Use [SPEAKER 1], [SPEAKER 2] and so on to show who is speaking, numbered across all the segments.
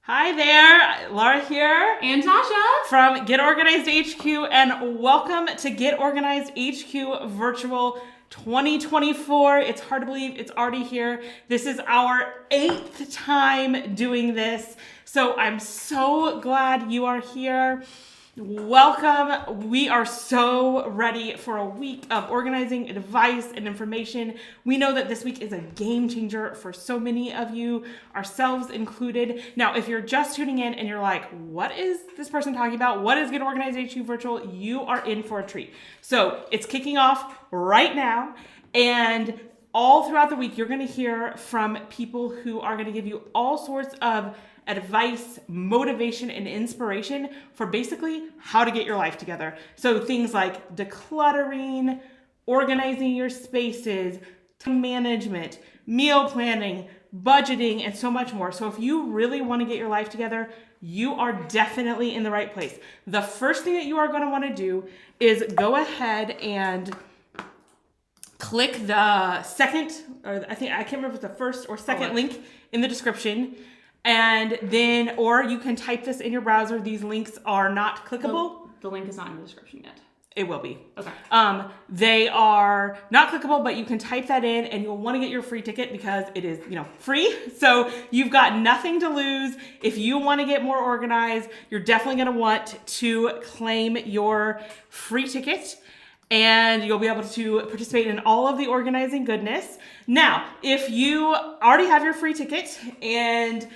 [SPEAKER 1] Hi there, Laura here.
[SPEAKER 2] And Tasha.
[SPEAKER 1] From Get Organized HQ, and welcome to Get Organized HQ Virtual 2024. It's hard to believe it's already here. This is our 8th time doing this, so I'm so glad you are here. Welcome. We are so ready for a week of organizing advice and information. We know that this week is a game changer for so many of you, ourselves included. Now, if you're just tuning in and you're like, what is this person talking about? What is Get Organized HQ Virtual? You are in for a treat. So it's kicking off right now, and all throughout the week, you're going to hear from people who are going to give you all sorts of advice, motivation, and inspiration for basically how to get your life together. So things like decluttering, organizing your spaces, time management, meal planning, budgeting, and so much more. So if you really want to get your life together, you are definitely in the right place. The first thing that you are going to want to do is go ahead and click the second, or I can't remember if it's the first or second link in the description. And then, or you can type this in your browser. These links are not clickable.
[SPEAKER 2] The link is not in the description yet.
[SPEAKER 1] It will be.
[SPEAKER 2] Okay.
[SPEAKER 1] They are not clickable, but you can type that in and you'll want to get your free ticket because it is, free. So you've got nothing to lose. If you want to get more organized, you're definitely going to want to claim your free ticket, and you'll be able to participate in all of the organizing goodness. Now, if you already have your free ticket, and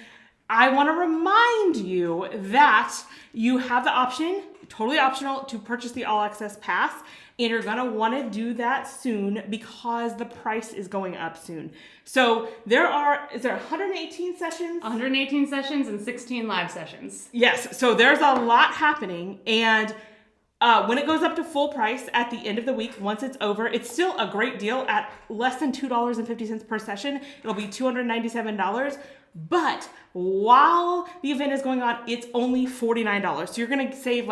[SPEAKER 1] I want to remind you that you have the option, totally optional, to purchase the All Access Pass, and you're going to want to do that soon because the price is going up soon. So is there 118 sessions?
[SPEAKER 2] 118 sessions and 16 live sessions.
[SPEAKER 1] Yes, so there's a lot happening, and when it goes up to full price at the end of the week, once it's over, it's still a great deal at less than $2.50 per session. It'll be $297. But while the event is going on, it's only $49. So you're going to save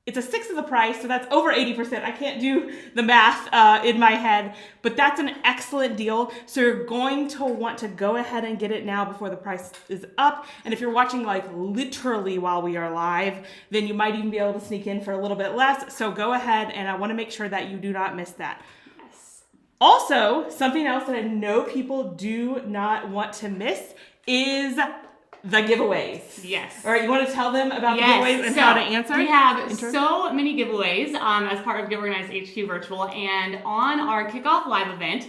[SPEAKER 1] it's a sixth of the price. So that's over 80%. I can't do the math in my head, but that's an excellent deal. So you're going to want to go ahead and get it now before the price is up. And if you're watching literally while we are live, then you might even be able to sneak in for a little bit less. So go ahead, and I want to make sure that you do not miss that. Also, something else that I know people do not want to miss is the giveaways.
[SPEAKER 2] Yes.
[SPEAKER 1] All right, you want to tell them about the giveaways and how to answer?
[SPEAKER 2] We have so many giveaways as part of Get Organized HQ Virtual, and on our Kickoff live event,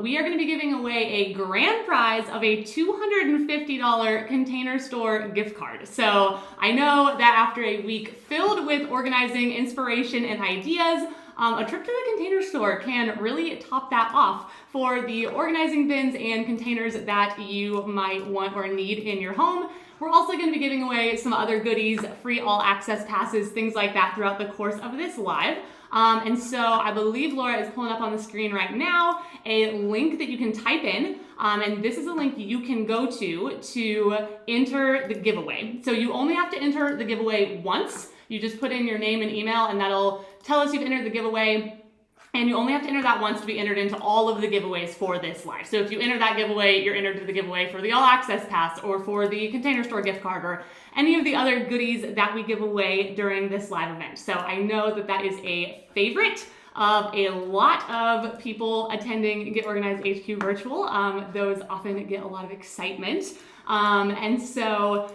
[SPEAKER 2] we are going to be giving away a grand prize of a $250 Container Store gift card. So I know that after a week filled with organizing, inspiration, and ideas, a trip to the Container Store can really top that off for the organizing bins and containers that you might want or need in your home. We're also going to be giving away some other goodies, free all access passes, things like that throughout the course of this live. And so I believe Laura is pulling up on the screen right now a link that you can type in. And this is a link you can go to enter the giveaway. So you only have to enter the giveaway once. You just put in your name and email, and that'll tell us you've entered the giveaway. And you only have to enter that once to be entered into all of the giveaways for this live. So if you enter that giveaway, you're entered to the giveaway for the All Access Pass or for the Container Store gift card or any of the other goodies that we give away during this live event. So I know that is a favorite of a lot of people attending Get Organized HQ Virtual. Those often get a lot of excitement. And so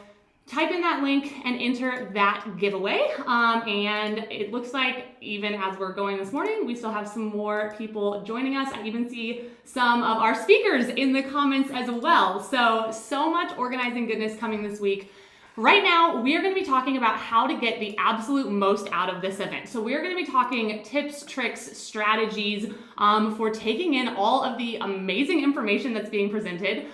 [SPEAKER 2] type in that link and enter that giveaway. And it looks like even as we're going this morning, we still have some more people joining us. I even see some of our speakers in the comments as well. So much organizing goodness coming this week. Right now, we are going to be talking about how to get the absolute most out of this event. So we're going to be talking tips, tricks, strategies for taking in all of the amazing information that's being presented.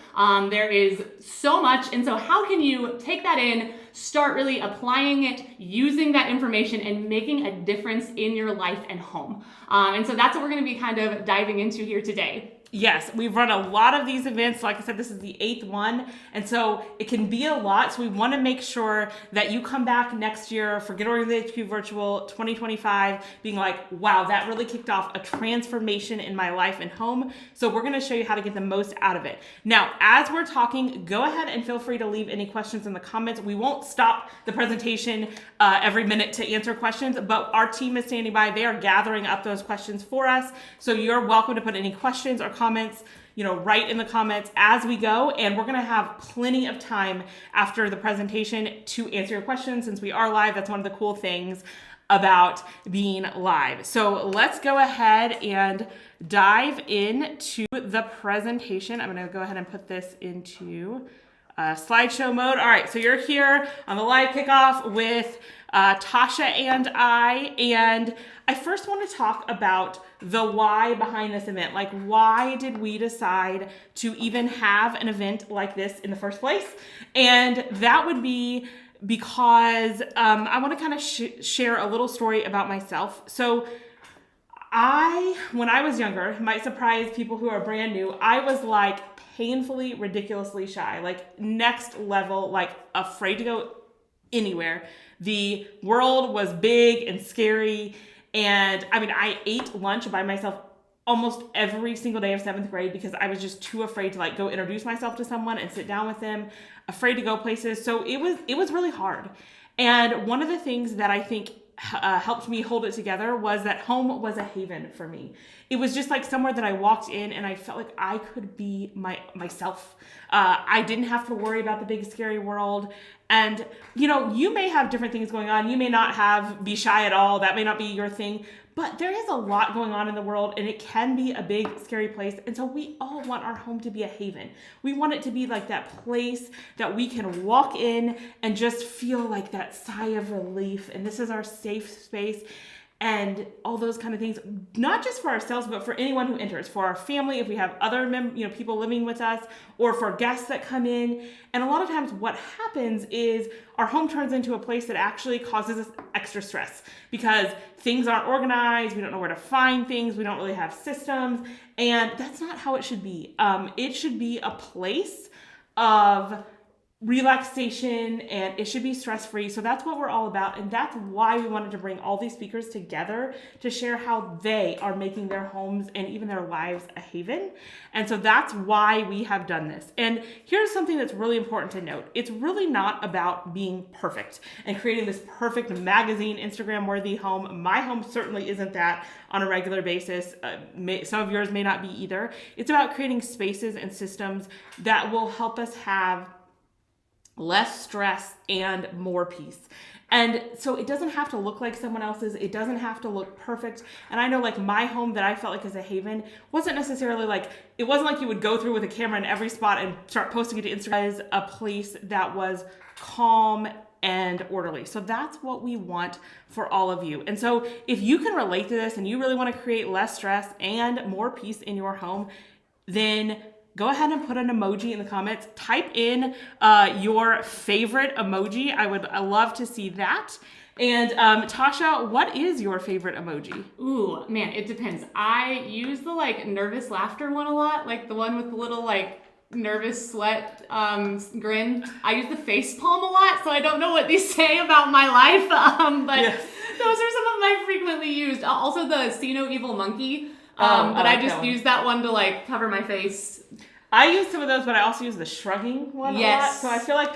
[SPEAKER 2] There is so much. And so how can you take that in, start really applying it, using that information, and making a difference in your life and home? And so that's what we're going to be kind of diving into here today.
[SPEAKER 1] Yes, we've run a lot of these events. Like I said, this is the 8th one. And so it can be a lot. So we want to make sure that you come back next year for Get Organized HQ Virtual 2025 being like, wow, that really kicked off a transformation in my life and home. So we're going to show you how to get the most out of it. Now, as we're talking, go ahead and feel free to leave any questions in the comments. We won't stop the presentation every minute to answer questions, but our team is standing by. They are gathering up those questions for us. So you're welcome to put any questions or comments, right in the comments as we go. And we're going to have plenty of time after the presentation to answer your questions since we are live. That's one of the cool things about being live. So let's go ahead and dive into the presentation. I'm going to go ahead and put this into slideshow mode. All right, so you're here on the live kickoff with Tasha and I first want to talk about the why behind this event. Like, why did we decide to even have an event like this in the first place? And that would be because I want to kind of share a little story about myself. So when I was younger, it might surprise people who are brand new, I was like painfully, ridiculously shy, like next level, like afraid to go anywhere. The world was big and scary. And I mean, I ate lunch by myself almost every single day of 7th grade because I was just too afraid to like go introduce myself to someone and sit down with them, afraid to go places. So it was really hard. And one of the things that I think helped me hold it together was that home was a haven for me. It was just like somewhere that I walked in and I felt like I could be myself. I didn't have to worry about the big scary world. And you may have different things going on. You may not be shy at all. That may not be your thing. But there is a lot going on in the world and it can be a big, scary place. And so we all want our home to be a haven. We want it to be like that place that we can walk in and just feel like that sigh of relief. And this is our safe space and all those kind of things, not just for ourselves, but for anyone who enters, for our family, if we have other people living with us, or for guests that come in. And a lot of times what happens is our home turns into a place that actually causes us extra stress because things aren't organized, we don't know where to find things, we don't really have systems, and that's not how it should be. It should be a place of relaxation and it should be stress-free. So that's what we're all about. And that's why we wanted to bring all these speakers together to share how they are making their homes and even their lives a haven. And so that's why we have done this. And here's something that's really important to note. It's really not about being perfect and creating this perfect magazine, Instagram-worthy home. My home certainly isn't that on a regular basis. Some of yours may not be either. It's about creating spaces and systems that will help us have less stress and more peace. And so it doesn't have to look like someone else's. It doesn't have to look perfect. And I know like my home that I felt like is a haven wasn't necessarily like, it wasn't like you would go through with a camera in every spot and start posting it to Instagram. It was a place that was calm and orderly. So that's what we want for all of you. And so if you can relate to this and you really want to create less stress and more peace in your home, then go ahead and put an emoji in the comments. Type in your favorite emoji. I would love to see that. And Tasha, what is your favorite emoji?
[SPEAKER 2] Ooh, man, it depends. I use the like nervous laughter one a lot, like the one with the little like nervous sweat grin. I use the face palm a lot, so I don't know what these say about my life, but yes. Those are some of my frequently used. Also the See No Evil Monkey. But I just use that one to like cover my face.
[SPEAKER 1] I use some of those, but I also use the shrugging one a lot. So I feel like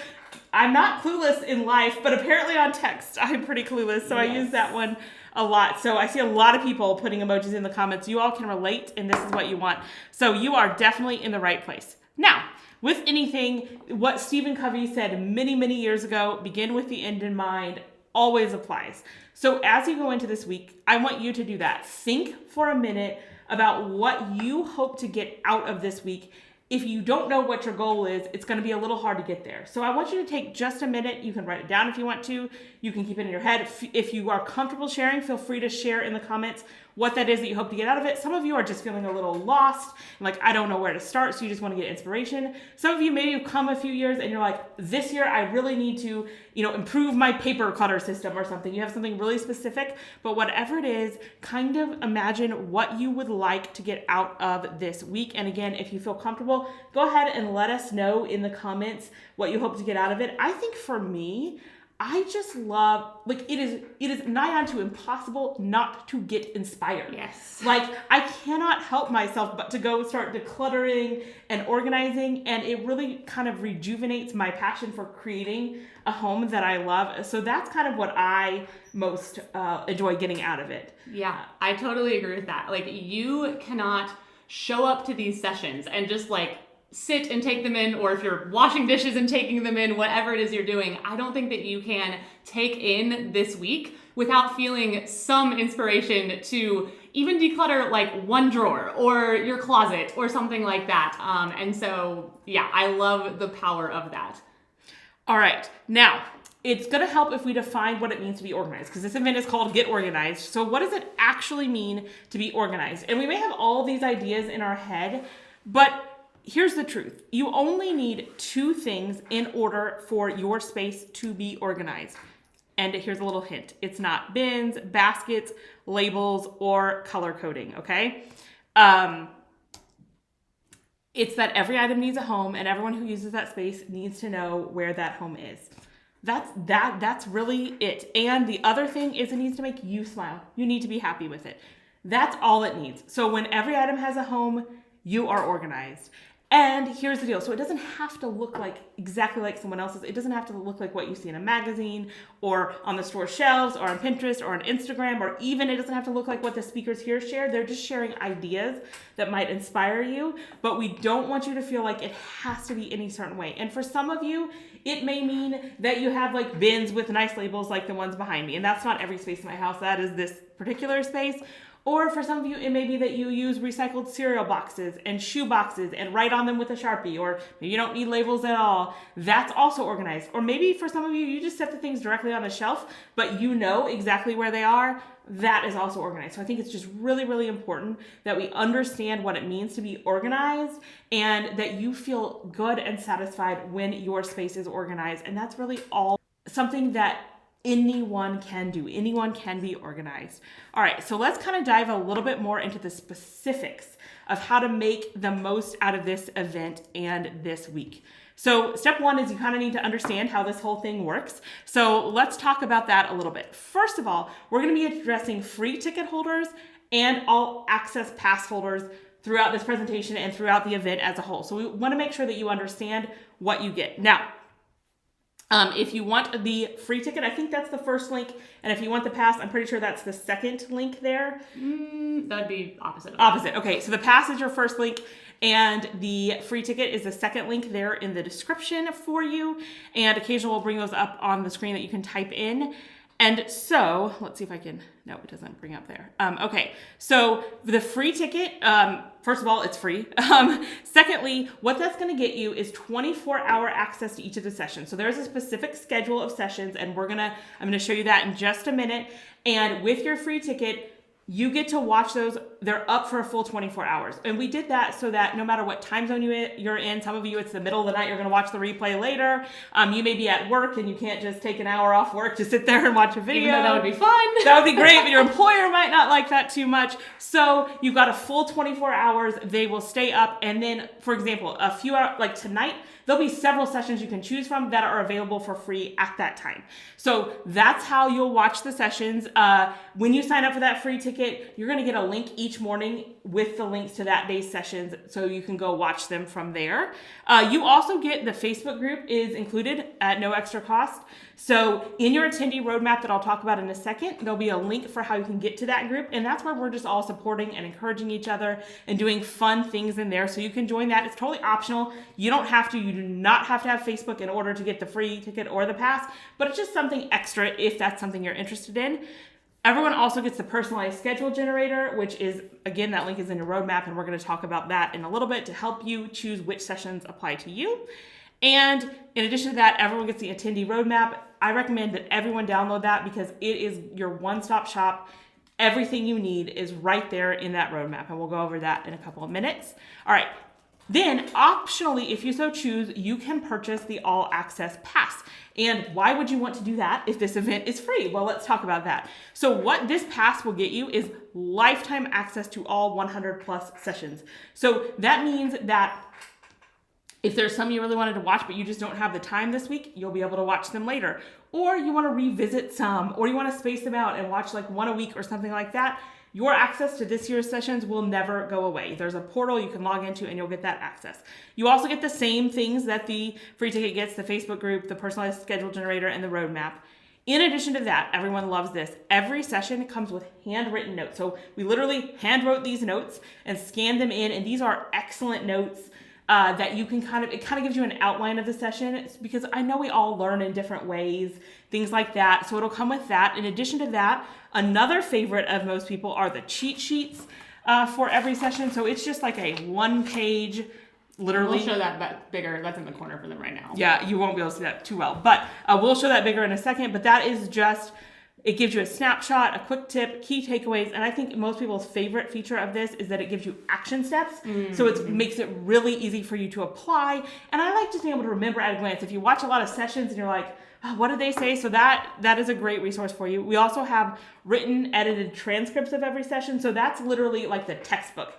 [SPEAKER 1] I'm not clueless in life, but apparently on text, I'm pretty clueless. So I use that one a lot. So I see a lot of people putting emojis in the comments. You all can relate, and this is what you want. So you are definitely in the right place. Now, with anything, what Stephen Covey said many, many years ago, begin with the end in mind, always applies. So as you go into this week, I want you to do that. Think for a minute about what you hope to get out of this week if you don't know what your goal is, it's going to be a little hard to get there. So I want you to take just a minute. You can write it down if you want to. You can keep it in your head. If you are comfortable sharing, feel free to share in the comments what that is that you hope to get out of it. Some of you are just feeling a little lost, like, I don't know where to start, so you just want to get inspiration. Some of you maybe have come a few years and you're like, this year I really need to, improve my paper cutter system or something. You have something really specific, but whatever it is, kind of imagine what you would like to get out of this week. And again, if you feel comfortable, go ahead and let us know in the comments what you hope to get out of it. I think for me, I just love, it is nigh on to impossible not to get inspired.
[SPEAKER 2] Yes.
[SPEAKER 1] I cannot help myself but to go start decluttering and organizing, and it really kind of rejuvenates my passion for creating a home that I love. So that's kind of what I most enjoy getting out of it.
[SPEAKER 2] Yeah, I totally agree with that. You cannot show up to these sessions and just sit and take them in, or if you're washing dishes and taking them in, whatever it is you're doing, I don't think that you can take in this week without feeling some inspiration to even declutter one drawer or your closet or something like that. And so, yeah, I love the power of that.
[SPEAKER 1] All right, now, it's going to help if we define what it means to be organized, because this event is called Get Organized. So what does it actually mean to be organized? And we may have all these ideas in our head, but here's the truth. You only need 2 things in order for your space to be organized. And here's a little hint. It's not bins, baskets, labels, or color coding, okay? It's that every item needs a home, and everyone who uses that space needs to know where that home is. That's really it. And the other thing is, it needs to make you smile. You need to be happy with it. That's all it needs. So when every item has a home, you are organized. And here's the deal. So it doesn't have to look exactly like someone else's. It doesn't have to look like what you see in a magazine or on the store shelves or on Pinterest or on Instagram, or even it doesn't have to look like what the speakers here share. They're just sharing ideas that might inspire you, but we don't want you to feel like it has to be any certain way. And for some of you, it may mean that you have bins with nice labels like the ones behind me. And that's not every space in my house. That is this particular space. Or for some of you, it may be that you use recycled cereal boxes and shoe boxes and write on them with a Sharpie, or maybe you don't need labels at all. That's also organized. Or maybe for some of you, you just set the things directly on the shelf, but you know exactly where they are. That is also organized. So I think it's just really, really important that we understand what it means to be organized, and that you feel good and satisfied when your space is organized. And that's really all something that anyone can do. Anyone can be organized. All right, so let's kind of dive a little bit more into the specifics of how to make the most out of this event and this week. So step 1 is you kind of need to understand how this whole thing works. So let's talk about that a little bit. First of all, we're going to be addressing free ticket holders and all access pass holders throughout this presentation and throughout the event as a whole. So we want to make sure that you understand what you get. Now, if you want the free ticket, I think that's the first link. And if you want the pass, I'm pretty sure that's the second link there.
[SPEAKER 2] That'd be opposite.
[SPEAKER 1] Opposite. Okay, so the pass is your first link, and the free ticket is the second link there in the description for you. And occasionally we'll bring those up on the screen that you can type in. And so, let's see if I can, no, it doesn't bring up there. Okay, so the free ticket, first of all, it's free. Secondly, what that's gonna get you is 24-hour access to each of the sessions. So there's a specific schedule of sessions, and I'm gonna show you that in just a minute. And with your free ticket, you get to watch those. They're up for a full 24 hours. And we did that so that no matter what time zone you're in, some of you, it's the middle of the night, you're gonna watch the replay later. You may be at work and you can't just take an hour off work to sit there and watch a video.
[SPEAKER 2] Even though that would be fun.
[SPEAKER 1] That would be great, but your employer might not like that too much. So you've got a full 24 hours. They will stay up. And then, for example, a few hours, like tonight, there'll be several sessions you can choose from that are available for free at that time. So that's how you'll watch the sessions. When you sign up for that free ticket, you're gonna get a link each morning with the links to that day's sessions, so you can go watch them from there. You also get the Facebook group is included at no extra cost. So in your attendee roadmap that I'll talk about in a second, there'll be a link for how you can get to that group. And that's where we're just all supporting and encouraging each other and doing fun things in there. So you can join that. It's totally optional. You don't have to, you do not have to have Facebook in order to get the free ticket or the pass, but it's just something extra if that's something you're interested in. Everyone also gets the personalized schedule generator, which is, again, that link is in your roadmap, and we're going to talk about that in a little bit to help you choose which sessions apply to you. And in addition to that, everyone gets the attendee roadmap. I recommend that everyone download that because it is your one-stop shop. Everything you need is right there in that roadmap, and we'll go over that in a couple of minutes. All right. Then, optionally, if you so choose, you can purchase the All Access Pass. And why would you want to do that if this event is free? Well, let's talk about that. So what this pass will get you is lifetime access to all 100 plus sessions. So that means that if there's some you really wanted to watch, but you just don't have the time this week, you'll be able to watch them later. Or you want to revisit some, or you want to space them out and watch like one a week or something like that. Your access to this year's sessions will never go away. There's a portal you can log into and you'll get that access. You also get the same things that the free ticket gets, the Facebook group, the personalized schedule generator, and the roadmap. In addition to that, everyone loves this. Every session comes with handwritten notes. So we literally hand wrote these notes and scanned them in, and these are excellent notes that you can it kind of gives you an outline of the session. It's because I know we all learn in different ways, things like that. So it'll come with that. In addition to that, another favorite of most people are the cheat sheets for every session. So it's just like a one-page, literally.
[SPEAKER 2] We'll show that bigger. That's in the corner for them right now.
[SPEAKER 1] Yeah, you won't be able to see that too well, but we'll show that bigger in a second. But that is just, it gives you a snapshot, a quick tip, key takeaways, and I think most people's favorite feature of this is that it gives you action steps. So it makes it really easy for you to apply. And I like just being able to remember at a glance. If you watch a lot of sessions and you're like, oh, what did they say? So that is a great resource for you. We also have written, edited transcripts of every session. So that's literally like the textbook.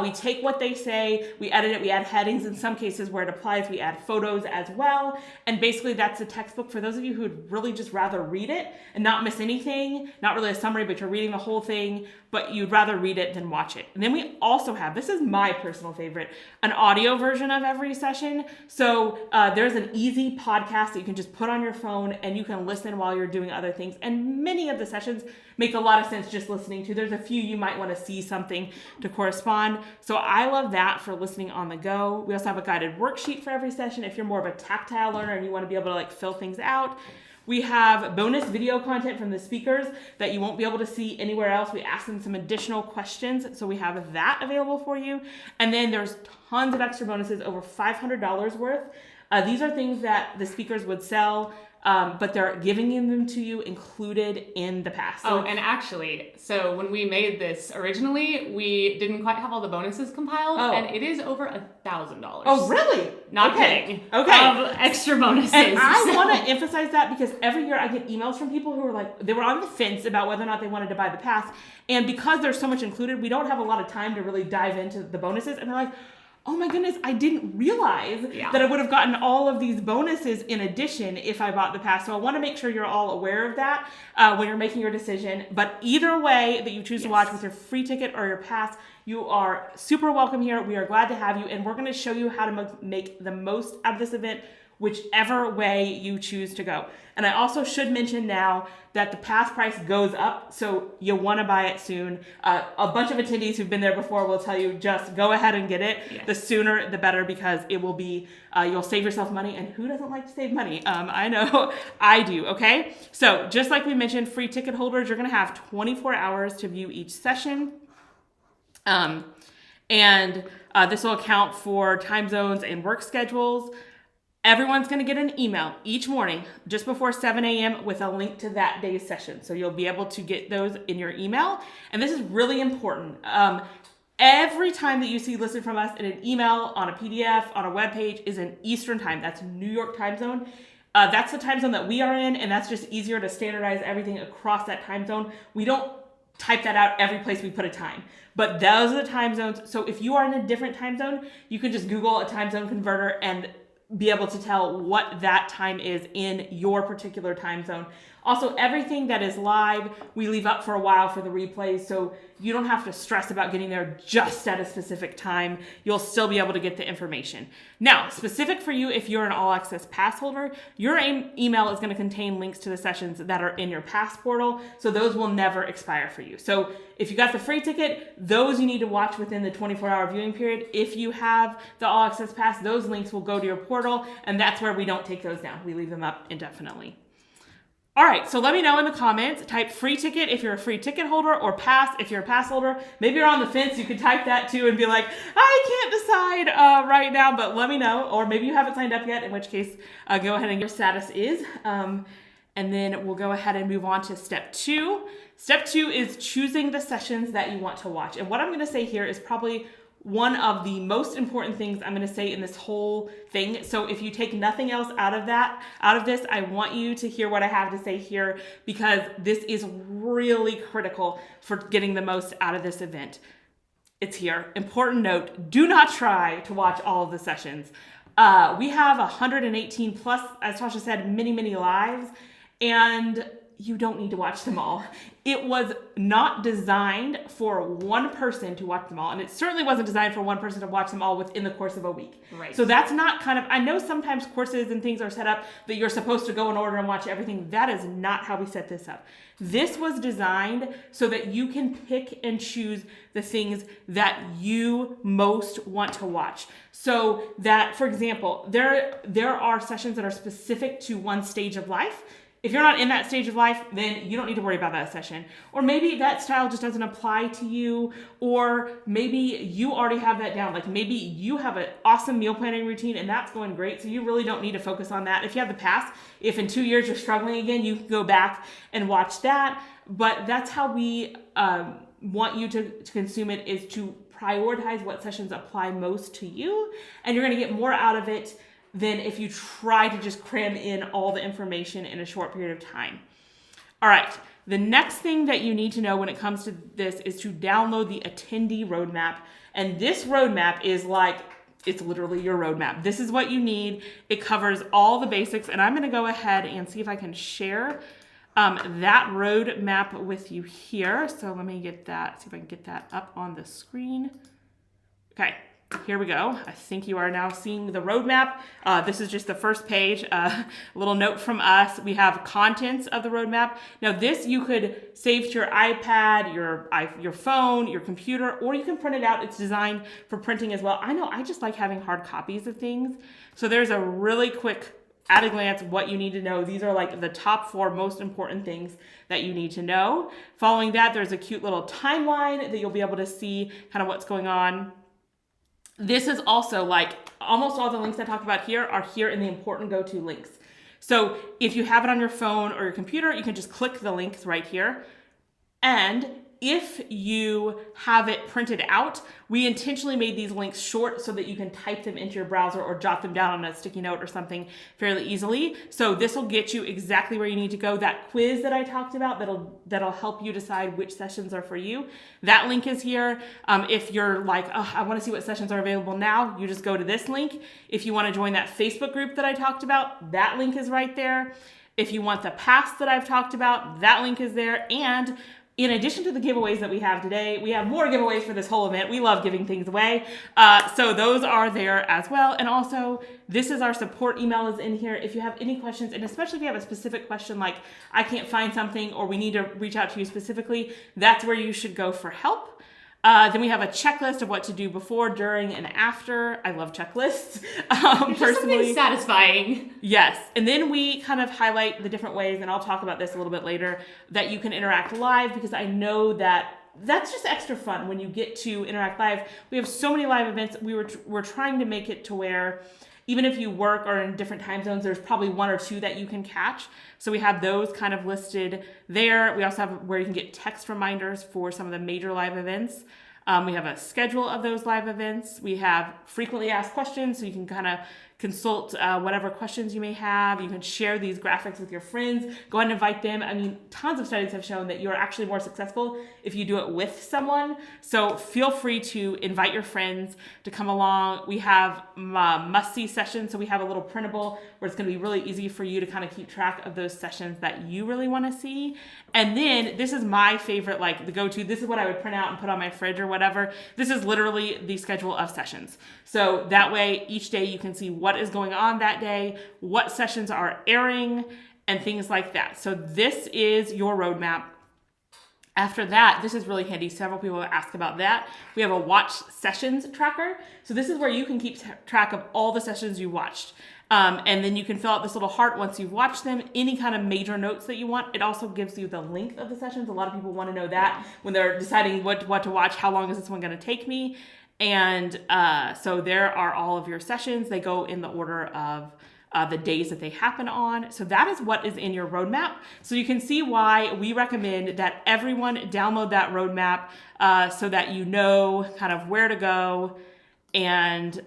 [SPEAKER 1] We take what they say, we edit it, we add headings. In some cases where it applies, we add photos as well. And basically that's the textbook for those of you who would really just rather read it and not miss anything, not really a summary, but you're reading the whole thing, but you'd rather read it than watch it. And then we also have, this is my personal favorite, an audio version of every session. So there's an easy podcast that you can just put on your phone and you can listen while you're doing other things. And many of the sessions make a lot of sense just listening to. There's a few you might want to see something to correspond. So I love that for listening on the go. We also have a guided worksheet for every session if you're more of a tactile learner and you want to be able to like fill things out. We have bonus video content from the speakers that you won't be able to see anywhere else. We ask them some additional questions, so we have that available for you. And then there's tons of extra bonuses, over $500 worth. These are things that the speakers would sell, but they're giving them to you included in the pass.
[SPEAKER 2] So, and actually, so when we made this originally, we didn't quite have all the bonuses compiled, and it is over $1,000.
[SPEAKER 1] Oh, really?
[SPEAKER 2] Not kidding.
[SPEAKER 1] Okay.
[SPEAKER 2] Of extra bonuses.
[SPEAKER 1] And I want to emphasize that because every year I get emails from people who are like, they were on the fence about whether or not they wanted to buy the pass. And because there's so much included, we don't have a lot of time to really dive into the bonuses. And they're like, oh my goodness, I didn't realize that I would have gotten all of these bonuses in addition if I bought the pass. So I want to make sure you're all aware of that when you're making your decision. But either way that you choose to watch with your free ticket or your pass, you are super welcome here. We are glad to have you. And we're going to show you how to make the most out of this event, whichever way you choose to go. And I also should mention now that the pass price goes up, so you want to buy it soon. A bunch of attendees who've been there before will tell you just go ahead and get it. Yes. The sooner the better, because it will be, you'll save yourself money, and who doesn't like to save money? I know I do, okay? So just like we mentioned, free ticket holders, you're going to have 24 hours to view each session. And this will account for time zones and work schedules. Everyone's going to get an email each morning just before 7 a.m. with a link to that day's session. So you'll be able to get those in your email. And this is really important. Every time that you see listed from us in an email, on a PDF, on a web page is in Eastern time. That's New York time zone. That's the time zone that we are in, and that's just easier to standardize everything across that time zone. We don't type that out every place we put a time, but those are the time zones. So if you are in a different time zone, you can just Google a time zone converter and be able to tell what that time is in your particular time zone. Also, everything that is live, we leave up for a while for the replays, so you don't have to stress about getting there just at a specific time. You'll still be able to get the information. Now, specific for you, if you're an All Access Pass holder, your email is going to contain links to the sessions that are in your Pass portal, so those will never expire for you. So if you got the free ticket, those you need to watch within the 24-hour viewing period. If you have the All Access Pass, those links will go to your portal, and that's where we don't take those down. We leave them up indefinitely. All right, so let me know in the comments. Type free ticket if you're a free ticket holder, or pass if you're a pass holder. Maybe you're on the fence. You could type that too and be like, I can't decide right now, but let me know. Or maybe you haven't signed up yet, in which case go ahead and your status is. And then we'll go ahead and move on to step 2. Step 2 is choosing the sessions that you want to watch. And what I'm going to say here is probably one of the most important things I'm going to say in this whole thing. So if you take nothing else out of this, I want you to hear what I have to say here, because this is really critical for getting the most out of this event. It's here. Important note, do not try to watch all of the sessions. We have 118 plus, as Tasha said, many lives, and you don't need to watch them all. It was not designed for one person to watch them all, and it certainly wasn't designed for one person to watch them all within the course of a week.
[SPEAKER 2] Right.
[SPEAKER 1] So that's not I know sometimes courses and things are set up that you're supposed to go in order and watch everything. That is not how we set this up. This was designed so that you can pick and choose the things that you most want to watch. So that, for example, there are sessions that are specific to one stage of life. If you're not in that stage of life, then you don't need to worry about that session. Or maybe that style just doesn't apply to you, or maybe you already have that down. Like maybe you have an awesome meal planning routine and that's going great, so you really don't need to focus on that. If you have the pass, if in 2 years you're struggling again, you can go back and watch that. But that's how we want you to consume it, is to prioritize what sessions apply most to you, and you're going to get more out of it than if you try to just cram in all the information in a short period of time. All right, the next thing that you need to know when it comes to this is to download the attendee roadmap. And this roadmap is like, it's literally your roadmap. This is what you need. It covers all the basics, and I'm gonna go ahead and see if I can share that roadmap with you here. So let me get that, see if I can get that up on the screen. Okay. Here we go. I think you are now seeing the roadmap. This is just the first page. A little note from us. We have contents of the roadmap. Now this you could save to your iPad, your phone, your computer, or you can print it out. It's designed for printing as well. I know I just like having hard copies of things. So there's a really quick at a glance what you need to know. These are like the top 4 most important things that you need to know. Following that, there's a cute little timeline that you'll be able to see kind of what's going on. This is also like almost all the links I talked about here are here in the important go-to links. So if you have it on your phone or your computer, you can just click the links right here. And if you have it printed out, we intentionally made these links short so that you can type them into your browser or jot them down on a sticky note or something fairly easily. So this will get you exactly where you need to go. That quiz that I talked about, that'll help you decide which sessions are for you. That link is here. If you're like, oh, I want to see what sessions are available now, you just go to this link. If you want to join that Facebook group that I talked about, that link is right there. If you want the pass that I've talked about, that link is there. And in addition to the giveaways that we have today, we have more giveaways for this whole event. We love giving things away. So those are there as well. And also, this is our support email is in here. If you have any questions, and especially if you have a specific question like, I can't find something, or we need to reach out to you specifically, that's where you should go for help. Then we have a checklist of what to do before, during, and after. I love checklists. Personally,
[SPEAKER 2] satisfying.
[SPEAKER 1] Yes. And then we kind of highlight the different ways, and I'll talk about this a little bit later, that you can interact live, because I know that that's just extra fun when you get to interact live. We have so many live events. We're trying to make it to where even if you work or in different time zones, there's probably 1 or 2 that you can catch. So we have those kind of listed there. We also have where you can get text reminders for some of the major live events. We have a schedule of those live events. We have frequently asked questions, so you can kind of consult whatever questions you may have. You can share these graphics with your friends. Go ahead and invite them. I mean, tons of studies have shown that you're actually more successful if you do it with someone. So feel free to invite your friends to come along. We have must-see sessions. So we have a little printable where it's going to be really easy for you to kind of keep track of those sessions that you really want to see. And then this is my favorite, like the go-to. This is what I would print out and put on my fridge or whatever. This is literally the schedule of sessions. So that way, each day you can see what is going on that day, what sessions are airing, and things like that. So this is your roadmap. After that, this is really handy. Several people ask about that. We have a watch sessions tracker. So this is where you can keep track of all the sessions you watched. And then you can fill out this little heart once you've watched them, any kind of major notes that you want. It also gives you the length of the sessions. A lot of people want to know that when they're deciding what to watch, how long is this one going to take me? And so there are all of your sessions. They go in the order of the days that they happen on. So that is what is in your roadmap. So you can see why we recommend that everyone download that roadmap so that you know kind of where to go, and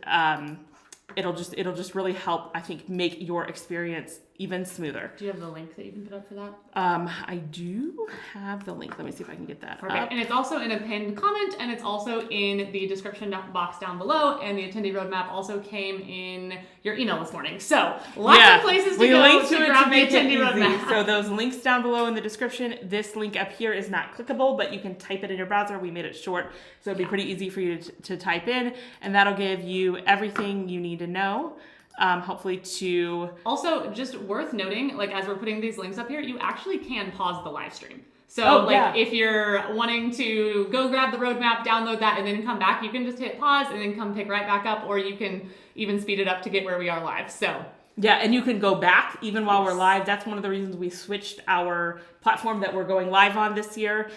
[SPEAKER 1] it'll just really help, I think, make your experience even smoother.
[SPEAKER 2] Do you have the link that you can put up for that?
[SPEAKER 1] I do have the link. Let me see if I can get that up.
[SPEAKER 2] And it's also in a pinned comment, and it's also in the description box down below, and the attendee roadmap also came in your email this morning. So lots of places to go to grab the attendee roadmap.
[SPEAKER 1] So those links down below in the description. This link up here is not clickable, but you can type it in your browser. We made it short, so it'd be pretty easy for you to type in, and that'll give you everything you need to know. Hopefully to...
[SPEAKER 2] Also, just worth noting, like as we're putting these links up here, you actually can pause the live stream. So if you're wanting to go grab the roadmap, download that, and then come back, you can just hit pause and then come pick right back up, or you can even speed it up to get where we are live. So
[SPEAKER 1] yeah, and you can go back even while we're live. That's one of the reasons we switched our platform that we're going live on this year.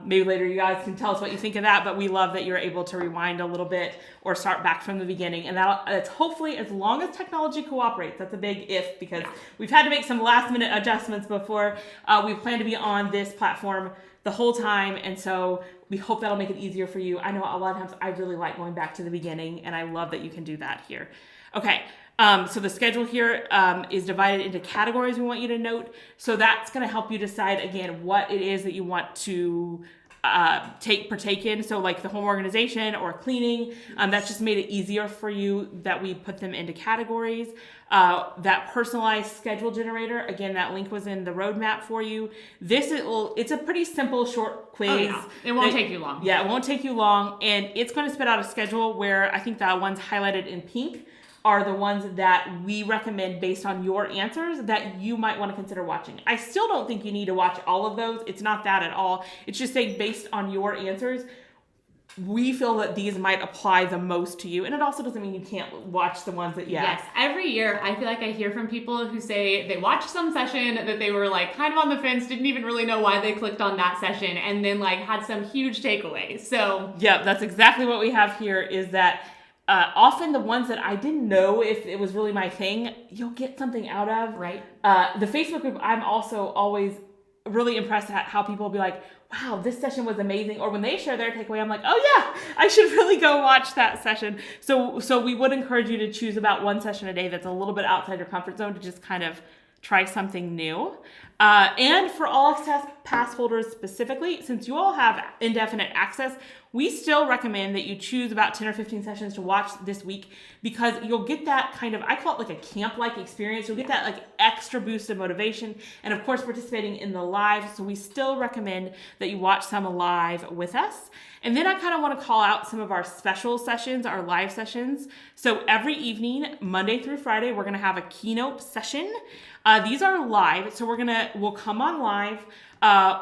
[SPEAKER 1] Maybe later you guys can tell us what you think of that, but we love that you're able to rewind a little bit or start back from the beginning. And that's hopefully as long as technology cooperates. That's a big if, because we've had to make some last minute adjustments before. We plan to be on this platform the whole time, and so we hope that'll make it easier for you. I know a lot of times I really like going back to the beginning, and I love that you can do that here. Okay. So the schedule here is divided into categories we want you to note. So that's going to help you decide, again, what it is that you want to partake in. So like the home organization or cleaning, that's just made it easier for you that we put them into categories. That personalized schedule generator, again, that link was in the roadmap for you. It's a pretty simple, short quiz.
[SPEAKER 2] Oh, yeah. It won't take you long.
[SPEAKER 1] Yeah, it won't take you long. And it's going to spit out a schedule where I think the ones highlighted in pink are the ones that we recommend based on your answers that you might want to consider watching. I still don't think you need to watch all of those. It's not that at all. It's just saying based on your answers, we feel that these might apply the most to you. And it also doesn't mean you can't watch the ones that,
[SPEAKER 2] Yes, every year I feel like I hear from people who say they watched some session that they were like kind of on the fence, didn't even really know why they clicked on that session, and then like had some huge takeaways. So
[SPEAKER 1] yeah, that's exactly what we have here, is that often the ones that I didn't know if it was really my thing, you'll get something out of.
[SPEAKER 2] Right.
[SPEAKER 1] The Facebook group, I'm also always really impressed at how people will be like, wow, this session was amazing. Or when they share their takeaway, I'm like, oh yeah, I should really go watch that session. So we would encourage you to choose about one session a day that's a little bit outside your comfort zone to just kind of try something new. And for all access pass holders specifically, since you all have indefinite access, we still recommend that you choose about 10 or 15 sessions to watch this week, because you'll get that kind of, I call it like a camp-like experience. You'll get that like extra boost of motivation, and of course participating in the live. So we still recommend that you watch some live with us. And then I kind of want to call out some of our special sessions, our live sessions. So every evening, Monday through Friday, we're going to have a keynote session. These are live, so we'll come on live.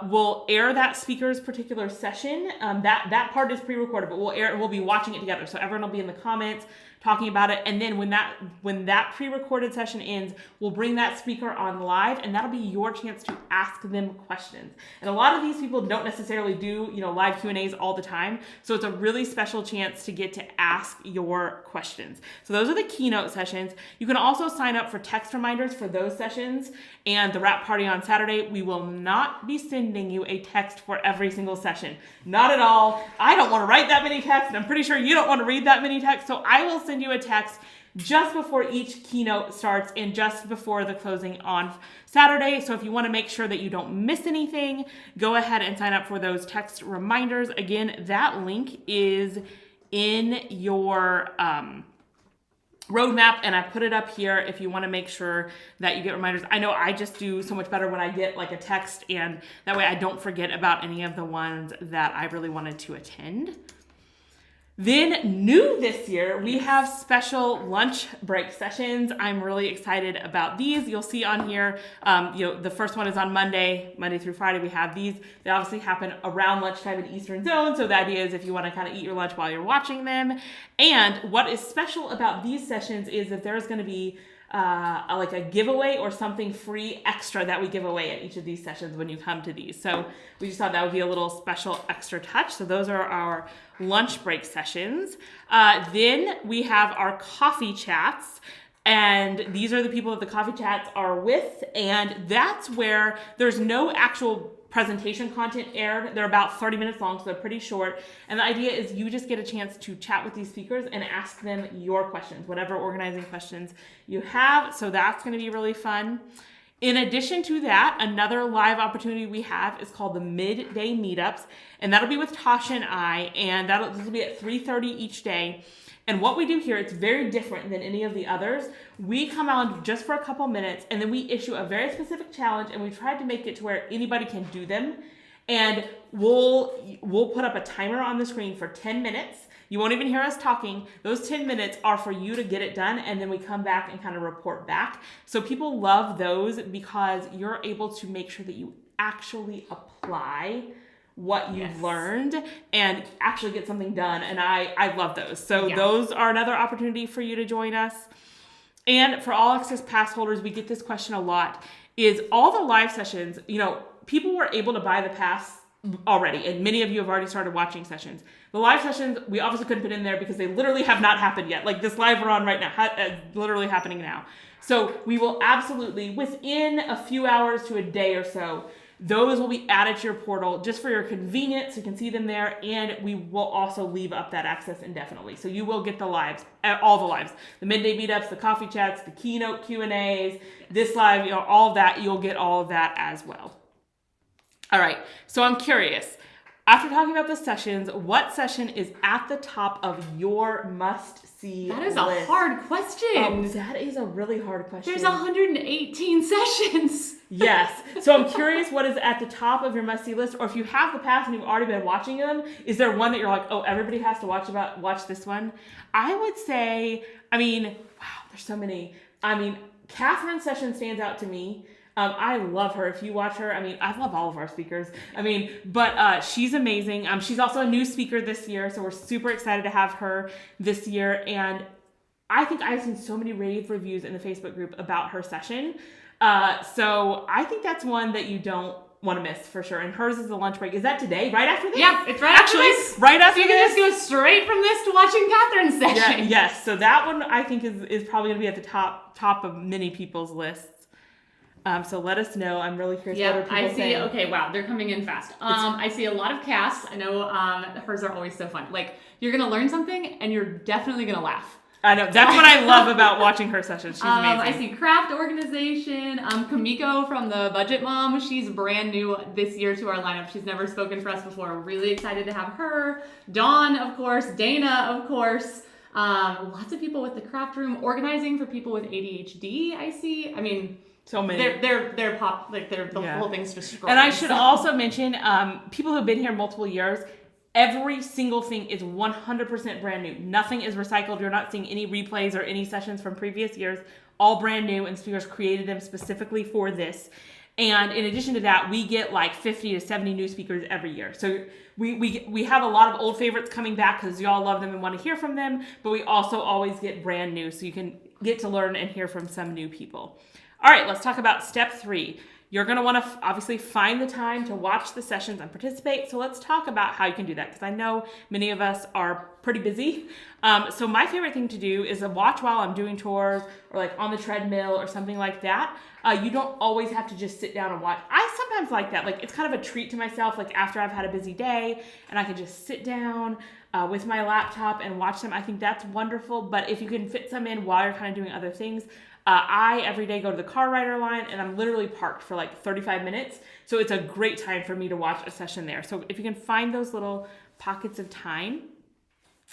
[SPEAKER 1] We'll air that speaker's particular session. That part is pre-recorded, but we'll be watching it together. So everyone will be in the comments talking about it. And then when that pre-recorded session ends, we'll bring that speaker on live, and that'll be your chance to ask them questions. And a lot of these people don't necessarily do, live Q&As all the time. So it's a really special chance to get to ask your questions. So those are the keynote sessions. You can also sign up for text reminders for those sessions. And the wrap party on Saturday, we will not be sending you a text for every single session. Not at all. I don't want to write that many texts, and I'm pretty sure you don't want to read that many texts. So I will send you a text just before each keynote starts and just before the closing on Saturday. So if you want to make sure that you don't miss anything, go ahead and sign up for those text reminders. Again, that link is in your roadmap, and I put it up here if you want to make sure that you get reminders. I know I just do so much better when I get like a text, and that way I don't forget about any of the ones that I really wanted to attend. Then new this year, we have special lunch break sessions. I'm really excited about these. You'll see on here, the first one is on Monday through Friday. We have these. They obviously happen around lunchtime in Eastern Zone. So the idea is if you want to kind of eat your lunch while you're watching them. And what is special about these sessions is that there's going to be like a giveaway or something free extra that we give away at each of these sessions when you come to these. So we just thought that would be a little special extra touch. So those are our lunch break sessions. Then we have our coffee chats. And these are the people that the coffee chats are with. And that's where there's no actual presentation content aired. They're about 30 minutes long, so they're pretty short. And the idea is you just get a chance to chat with these speakers and ask them your questions, whatever organizing questions you have. So that's going to be really fun. In addition to that, another live opportunity we have is called the Midday Meetups. And that'll be with Tasha and I. And this will be at 3:30 each day. And what we do here, it's very different than any of the others. We come on just for a couple minutes, and then we issue a very specific challenge, and we try to make it to where anybody can do them. And we'll put up a timer on the screen for 10 minutes. You won't even hear us talking. Those 10 minutes are for you to get it done, and then we come back and kind of report back. So people love those because you're able to make sure that you actually apply what you've learned and actually get something done. And I love those. So those are another opportunity for you to join us. And for All Access Pass holders, we get this question a lot, is all the live sessions, people were able to buy the pass already, and many of you have already started watching sessions. The live sessions, we obviously couldn't put in there because they literally have not happened yet. Like this live we're on right now, literally happening now. So we will absolutely, within a few hours to a day or so, those will be added to your portal just for your convenience. You can see them there, and we will also leave up that access indefinitely. So you will get the lives, all the lives, the midday meetups, the coffee chats, the keynote Q&As, this live, all of that. You'll get all of that as well. All right. So I'm curious, after talking about the sessions, what session is at the top of your must-see list?
[SPEAKER 2] That is a hard question.
[SPEAKER 1] That is a really hard question.
[SPEAKER 2] There's 118 sessions.
[SPEAKER 1] Yes. So I'm curious what is at the top of your must-see list, or if you have the pass and you've already been watching them, is there one that you're like, oh, everybody has to watch this one? I would say, wow, there's so many. Catherine's session stands out to me. I love her. If you watch her, I love all of our speakers. But she's amazing. She's also a new speaker this year, so we're super excited to have her this year. And I think I've seen so many rave reviews in the Facebook group about her session. So I think that's one that you don't want to miss for sure. And hers is the lunch break. Is that today? Right after this?
[SPEAKER 2] Yeah, it's right after this.
[SPEAKER 1] Right after
[SPEAKER 2] this. So you can just go straight from this to watching Catherine's session.
[SPEAKER 1] Yeah, yes. So that one I think is probably going to be at the top of many people's lists. So let us know. I'm really curious what are people saying.
[SPEAKER 2] Okay, wow, they're coming in fast. I see a lot of casts. I know hers are always so fun. Like, you're going to learn something, and you're definitely going to laugh.
[SPEAKER 1] I know. That's what I love about watching her sessions. She's amazing.
[SPEAKER 2] I see craft organization. Kamiko from the Budget Mom. She's brand new this year to our lineup. She's never spoken for us before. We're really excited to have her. Dawn, of course. Dana, of course. Lots of people with the craft room. Organizing for people with ADHD, I see.
[SPEAKER 1] So many.
[SPEAKER 2] They're pop, like the whole thing's just scrolling.
[SPEAKER 1] And I should also mention, people who've been here multiple years, every single thing is 100% brand new. Nothing is recycled. You're not seeing any replays or any sessions from previous years. All brand new, and speakers created them specifically for this. And in addition to that, we get like 50 to 70 new speakers every year. So we have a lot of old favorites coming back because y'all love them and want to hear from them. But we also always get brand new, so you can get to learn and hear from some new people. All right, let's talk about step 3. You're going to want to obviously find the time to watch the sessions and participate. So let's talk about how you can do that, because I know many of us are pretty busy. So my favorite thing to do is to watch while I'm doing chores or like on the treadmill or something like that. You don't always have to just sit down and watch. I sometimes like that. Like, it's kind of a treat to myself, like after I've had a busy day and I can just sit down with my laptop and watch them. I think that's wonderful. But if you can fit some in while you're kind of doing other things, I every day go to the car rider line, and I'm literally parked for like 35 minutes. So it's a great time for me to watch a session there. So if you can find those little pockets of time.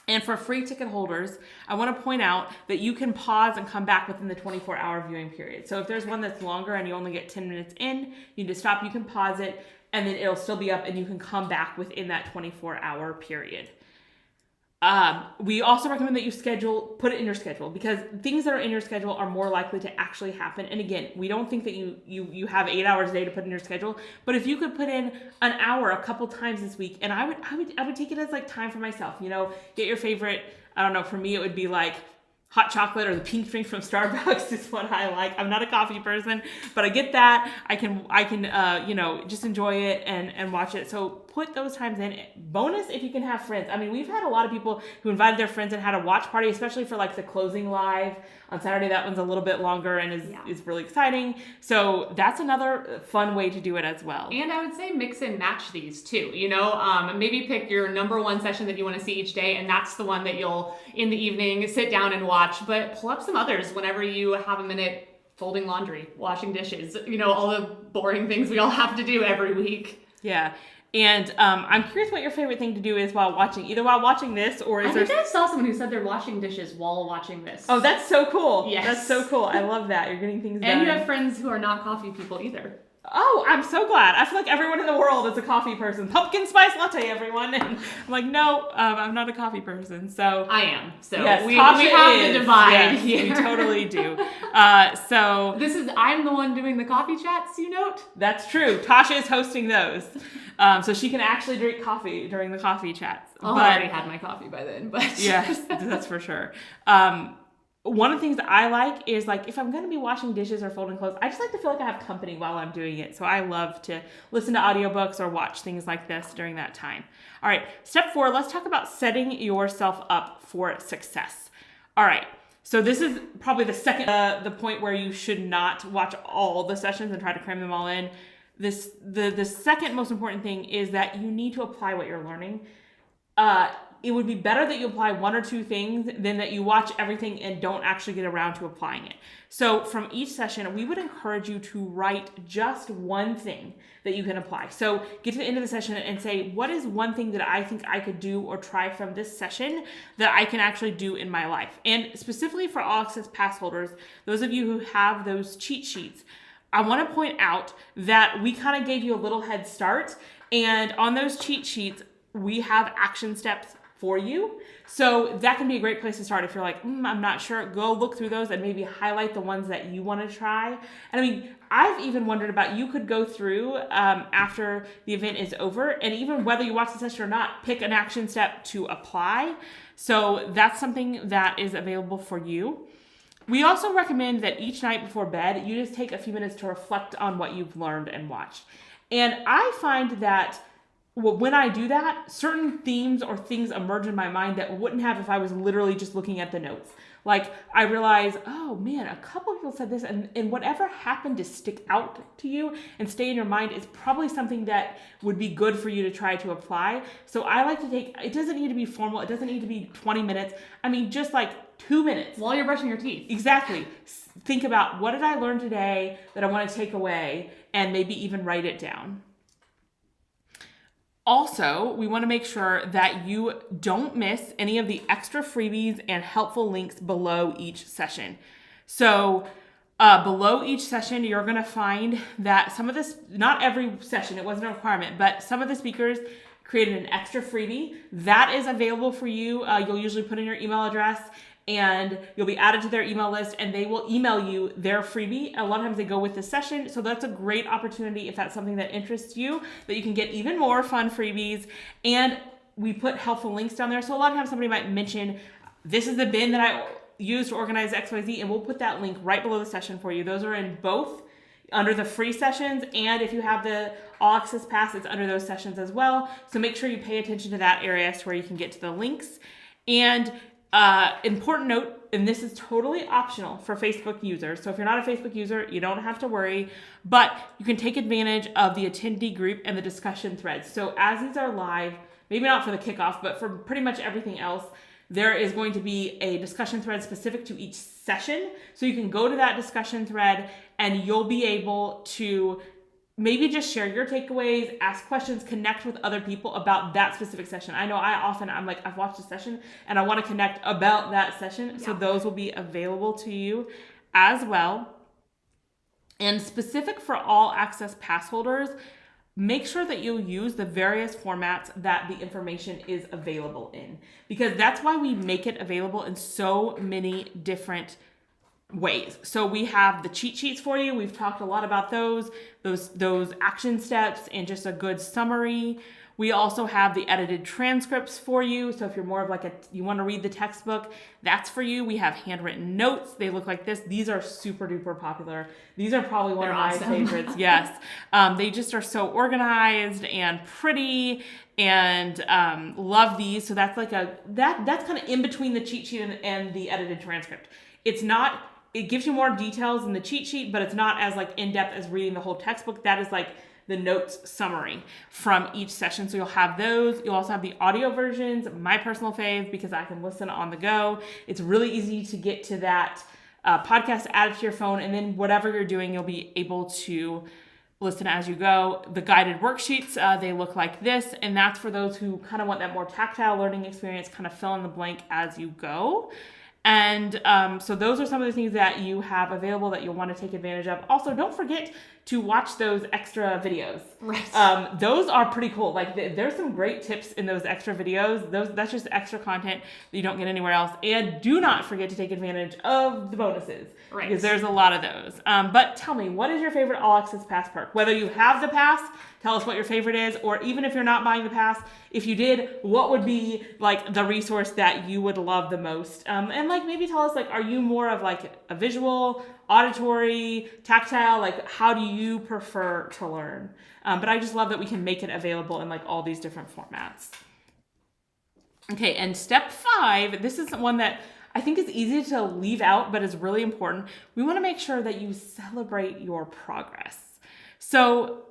[SPEAKER 1] And for free ticket holders, I want to point out that you can pause and come back within the 24-hour viewing period. So if there's one that's longer and you only get 10 minutes in, you need to stop, you can pause it, and then it'll still be up, and you can come back within that 24-hour period. We also recommend that you put it in your schedule, because things that are in your schedule are more likely to actually happen. And again, we don't think that you have 8 hours a day to put in your schedule, but if you could put in an hour a couple times this week, and I would take it as like time for myself, get your favorite, I don't know, for me it would be like hot chocolate or the pink drink from Starbucks is what I like. I'm not a coffee person, but I get that. I can just enjoy it and watch it. So put those times in. Bonus if you can have friends. I mean, we've had a lot of people who invited their friends and had a watch party, especially for like the closing live on Saturday. That one's a little bit longer and is really exciting. So that's another fun way to do it as well.
[SPEAKER 2] And I would say mix and match these too. Maybe pick your number one session that you want to see each day, and that's the one that you'll in the evening sit down and watch. But pull up some others whenever you have a minute, folding laundry, washing dishes, all the boring things we all have to do every week.
[SPEAKER 1] Yeah. And I'm curious what your favorite thing to do is while watching this, or
[SPEAKER 2] I think I saw someone who said they're washing dishes while watching this.
[SPEAKER 1] Oh, that's so cool.
[SPEAKER 2] Yes.
[SPEAKER 1] That's so cool. I love that. You're getting things done.
[SPEAKER 2] And you have friends who are not coffee people either.
[SPEAKER 1] Oh, I'm so glad. I feel like everyone in the world is a coffee person. Pumpkin spice latte, everyone. And I'm like, no, I'm not a coffee person. So
[SPEAKER 2] I am. So
[SPEAKER 1] yes,
[SPEAKER 2] we have the divide here.
[SPEAKER 1] We totally do. So
[SPEAKER 2] I'm the one doing the coffee chats, you note?
[SPEAKER 1] That's true. Tasha is hosting those. So she can actually drink coffee during the coffee chats.
[SPEAKER 2] I already had my coffee by then, but
[SPEAKER 1] yes, that's for sure. One of the things that I like is like if I'm going to be washing dishes or folding clothes, I just like to feel like I have company while I'm doing it. So I love to listen to audiobooks or watch things like this during that time. All right, step 4, let's talk about setting yourself up for success. All right, so this is probably the second, the point where you should not watch all the sessions and try to cram them all in. The second most important thing is that you need to apply what you're learning. It would be better that you apply 1 or 2 things than that you watch everything and don't actually get around to applying it. So from each session, we would encourage you to write just one thing that you can apply. So get to the end of the session and say, what is one thing that I think I could do or try from this session that I can actually do in my life? And specifically for All Access Pass holders, those of you who have those cheat sheets, I want to point out that we kind of gave you a little head start. And on those cheat sheets, we have action steps for you. So that can be a great place to start. If you're like, I'm not sure, go look through those and maybe highlight the ones that you want to try. And I mean, I've even wondered about, you could go through after the event is over, and even whether you watch the session or not, pick an action step to apply. So that's something that is available for you. We also recommend that each night before bed, you just take a few minutes to reflect on what you've learned and watched. And I find that when I do that, certain themes or things emerge in my mind that wouldn't have if I was literally just looking at the notes. Like I realize, oh man, a couple of people said this, and whatever happened to stick out to you and stay in your mind is probably something that would be good for you to try to apply. So I like to take, it doesn't need to be formal, it doesn't need to be 20 minutes. I mean, just like 2 minutes.
[SPEAKER 2] While you're brushing your teeth.
[SPEAKER 1] Exactly. Think about, what did I learn today that I want to take away, and maybe even write it down. Also, we want to make sure that you don't miss any of the extra freebies and helpful links below each session. So below each session, you're going to find that some of this, not every session, it wasn't a requirement, but some of the speakers created an extra freebie that is available for you. You'll usually put in your email address and you'll be added to their email list, and they will email you their freebie. A lot of times they go with the session. So that's a great opportunity, if that's something that interests you, that you can get even more fun freebies. And we put helpful links down there. So a lot of times somebody might mention, this is the bin that I use to organize XYZ, and we'll put that link right below the session for you. Those are in both under the free sessions, and if you have the All Access Pass, it's under those sessions as well. So make sure you pay attention to that area to where you can get to the links. And important note, and this is totally optional for Facebook users. So if you're not a Facebook user, you don't have to worry, but you can take advantage of the attendee group and the discussion threads. So as these are live, maybe not for the kickoff, but for pretty much everything else, there is going to be a discussion thread specific to each session. So you can go to that discussion thread and you'll be able to maybe just share your takeaways, ask questions, connect with other people about that specific session. I know I'm like, I've watched a session and I want to connect about that session. Yeah. So those will be available to you as well. And specific for All Access Pass holders, make sure that you'll use the various formats that the information is available in, because that's why we make it available in so many different ways. So we have the cheat sheets for you. We've talked a lot about those action steps and just a good summary. We also have the edited transcripts for you. So if you're more of like you want to read the textbook, that's for you. We have handwritten notes. They look like this. These are super duper popular. These are probably one of my favorites. Yes. They just are so organized and pretty, and love these. So that's like that's kind of in between the cheat sheet and the edited transcript. It gives you more details in the cheat sheet, but it's not as like in-depth as reading the whole textbook. That is like the notes summary from each session. So you'll have those. You'll also have the audio versions, my personal fave, because I can listen on the go. It's really easy to get to that podcast, add it to your phone, and then whatever you're doing, you'll be able to listen as you go. The guided worksheets, they look like this, and that's for those who kind of want that more tactile learning experience, kind of fill in the blank as you go. And so those are some of the things that you have available that you'll want to take advantage of. Also, don't forget to watch those extra videos.
[SPEAKER 2] Right.
[SPEAKER 1] Those are pretty cool. Like there's some great tips in those extra videos. That's just extra content that you don't get anywhere else. And do not forget to take advantage of the bonuses.
[SPEAKER 2] Right.
[SPEAKER 1] Because there's a lot of those. But tell me, what is your favorite All Access Pass perk? Whether you have the pass, tell us what your favorite is, or even if you're not buying the pass, if you did, what would be like the resource that you would love the most? And like maybe tell us, like, are you more of like a visual, auditory, tactile? Like, how do you prefer to learn? But I just love that we can make it available in like all these different formats. Okay, and step 5, this is one that I think is easy to leave out, but is really important. We want to make sure that you celebrate your progress. So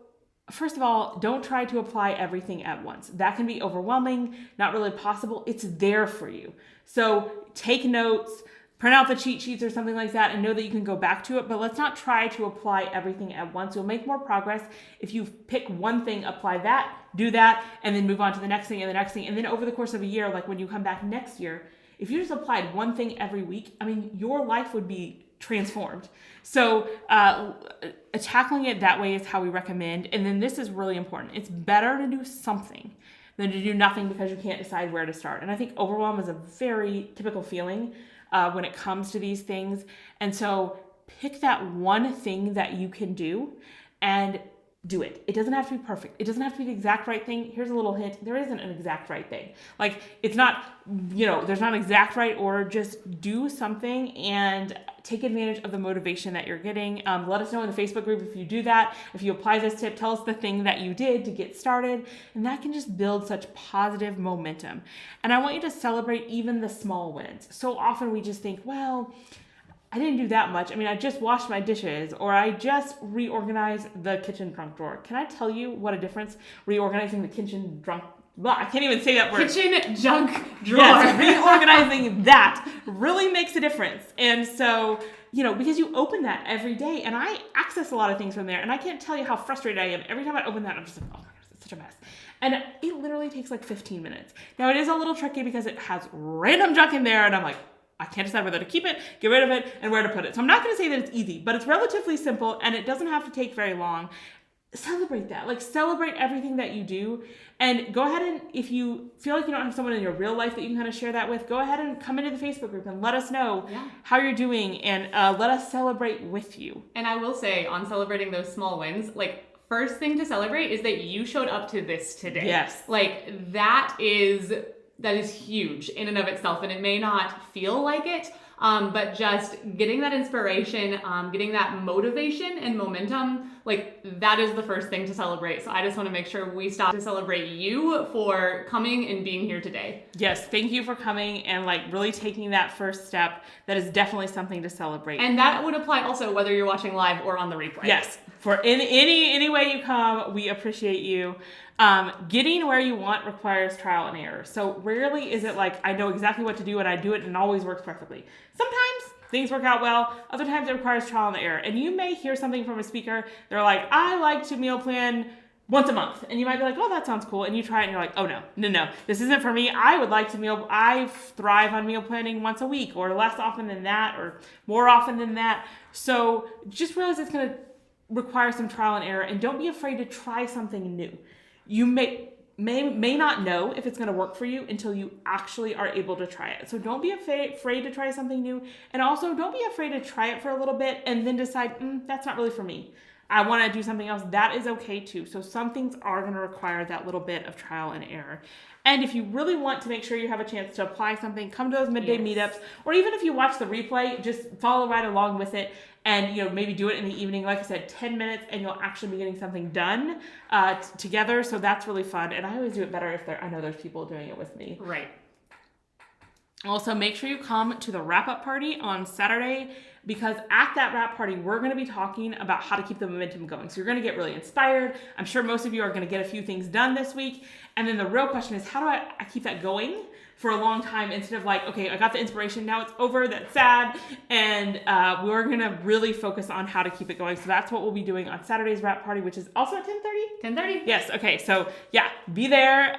[SPEAKER 1] first of all, don't try to apply everything at once. That can be overwhelming, not really possible. It's there for you. So take notes, print out the cheat sheets or something like that, and know that you can go back to it, but let's not try to apply everything at once. You'll make more progress if you pick one thing, apply that, do that, and then move on to the next thing and the next thing. And then over the course of a year, like when you come back next year, if you just applied one thing every week, I mean, your life would be transformed. So tackling it that way is how we recommend. And then this is really important. It's better to do something than to do nothing because you can't decide where to start. And I think overwhelm is a very typical feeling when it comes to these things. And so pick that one thing that you can do and do it. It doesn't have to be perfect. It doesn't have to be the exact right thing. Here's a little hint. There isn't an exact right thing. Like it's not, there's not an exact right order. Just do something and take advantage of the motivation that you're getting. Let us know in the Facebook group if you do that. If you apply this tip, tell us the thing that you did to get started. And that can just build such positive momentum. And I want you to celebrate even the small wins. So often we just think, well, I didn't do that much. I mean, I just washed my dishes, or I just reorganized the kitchen trunk drawer. Can I tell you what a difference reorganizing the kitchen trunk? Well, I can't even say that word.
[SPEAKER 2] Kitchen junk drawer.
[SPEAKER 1] Yes, reorganizing that really makes a difference. And so, because you open that every day, and I access a lot of things from there, and I can't tell you how frustrated I am. Every time I open that, I'm just like, oh my gosh, it's such a mess. And it literally takes like 15 minutes. Now, it is a little tricky because it has random junk in there, and I'm like, I can't decide whether to keep it, get rid of it, and where to put it. So I'm not going to say that it's easy, but it's relatively simple, and it doesn't have to take very long. Celebrate that. Like, celebrate everything that you do. And go ahead and, if you feel like you don't have someone in your real life that you can kind of share that with, go ahead and come into the Facebook group and let us know how you're doing, and let us celebrate with you.
[SPEAKER 2] And I will say, on celebrating those small wins, first thing to celebrate is that you showed up to this today.
[SPEAKER 1] Yes.
[SPEAKER 2] That is huge in and of itself, and it may not feel like it, but just getting that inspiration, getting that motivation and momentum, that is the first thing to celebrate. So I just want to make sure we stop to celebrate you for coming and being here today.
[SPEAKER 1] Yes, thank you for coming and really taking that first step. That is definitely something to celebrate.
[SPEAKER 2] And that would apply also whether you're watching live or on the replay.
[SPEAKER 1] Yes, for any way you come, we appreciate you. Getting where you want requires trial and error. So rarely is it I know exactly what to do and I do it and it always works perfectly. Sometimes things work out well. Other times it requires trial and error. And you may hear something from a speaker. They're like, I like to meal plan once a month. And you might be like, oh, that sounds cool. And you try it and you're like, oh, no, this isn't for me. I thrive on meal planning once a week, or less often than that, or more often than that. So just realize it's going to require some trial and error, and don't be afraid to try something new. You may not know if it's going to work for you until you actually are able to try it. So don't be afraid to try something new. And also don't be afraid to try it for a little bit and then decide, that's not really for me. I want to do something else, that is okay too. So some things are going to require that little bit of trial and error. And if you really want to make sure you have a chance to apply something, come to those midday meetups, or even if you watch the replay, just follow right along with it. And maybe do it in the evening, like I said, 10 minutes, and you'll actually be getting something done together. So that's really fun. And I always do it better if I know there's people doing it with me.
[SPEAKER 2] Right.
[SPEAKER 1] Also, make sure you come to the wrap-up party on Saturday, because at that wrap party, we're going to be talking about how to keep the momentum going. So you're going to get really inspired. I'm sure most of you are going to get a few things done this week. And then the real question is, how do I keep that going for a long time, instead of like, okay, I got the inspiration, now it's over, that's sad. And we're going to really focus on how to keep it going. So that's what we'll be doing on Saturday's wrap party, which is also at 10:30?
[SPEAKER 2] 10:30.
[SPEAKER 1] Yes, okay. So yeah, be there.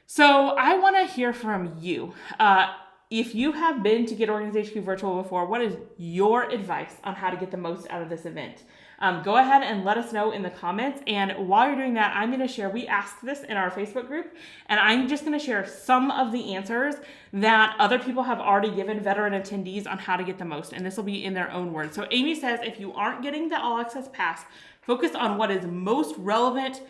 [SPEAKER 1] So I want to hear from you. If you have been to Get Organized HQ Virtual before, what is your advice on how to get the most out of this event? Go ahead and let us know in the comments. And while you're doing that, I'm going to share, we asked this in our Facebook group, and I'm just going to share some of the answers that other people have already given veteran attendees on how to get the most. And this will be in their own words. So Amy says, if you aren't getting the All Access Pass, focus on what is most relevant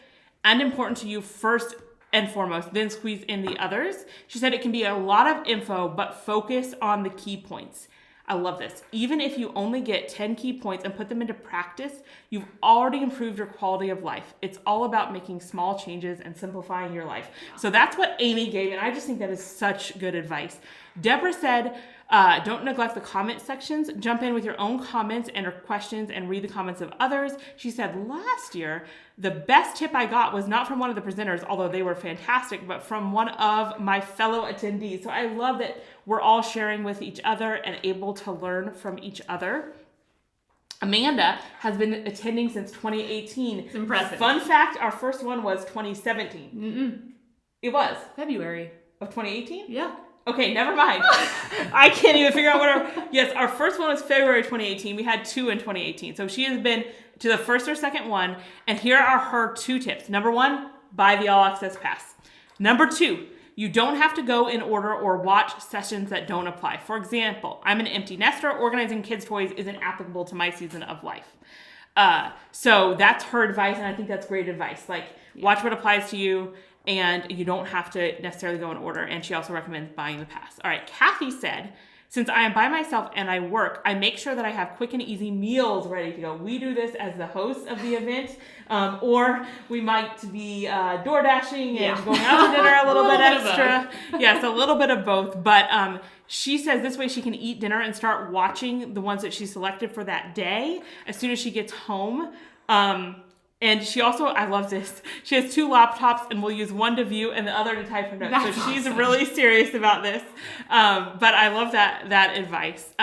[SPEAKER 1] and important to you first and foremost, then squeeze in the others. She said it can be a lot of info, but focus on the key points. I love this. Even if you only get 10 key points and put them into practice, you've already improved your quality of life. It's all about making small changes and simplifying your life. So that's what Amy gave, and I just think that is such good advice. Deborah said, don't neglect the comment sections. Jump in with your own comments and questions and read the comments of others. She said, last year, the best tip I got was not from one of the presenters, although they were fantastic, but from one of my fellow attendees. So I love that we're all sharing with each other and able to learn from each other. Amanda has been attending since 2018.
[SPEAKER 2] It's impressive.
[SPEAKER 1] Fun fact, our first one was 2017.
[SPEAKER 2] Mm-mm.
[SPEAKER 1] It was?
[SPEAKER 2] February.
[SPEAKER 1] Of 2018?
[SPEAKER 2] Yeah.
[SPEAKER 1] Okay, never mind. I can't even figure out what yes, our first one was February 2018. We had 2 in 2018. So she has been to the first or second one. And here are her 2 tips. Number 1, buy the All Access Pass. Number 2, you don't have to go in order or watch sessions that don't apply. For example, I'm an empty nester. Organizing kids' toys isn't applicable to my season of life. So that's her advice. And I think that's great advice. Like, watch what applies to you. And you don't have to necessarily go in order. And she also recommends buying the pass. All right, Kathy said, since I am by myself and I work, I make sure that I have quick and easy meals ready to go. We do this as the host of the event, or we might be door dashing and going out to dinner a little bit extra. Yes, a little bit of both. But she says this way she can eat dinner and start watching the ones that she selected for that day as soon as she gets home. And she also, I love this, she has 2 laptops and will use one to view and the other to type her notes.
[SPEAKER 2] That's
[SPEAKER 1] so she's
[SPEAKER 2] awesome.
[SPEAKER 1] really serious about this. But I love that advice.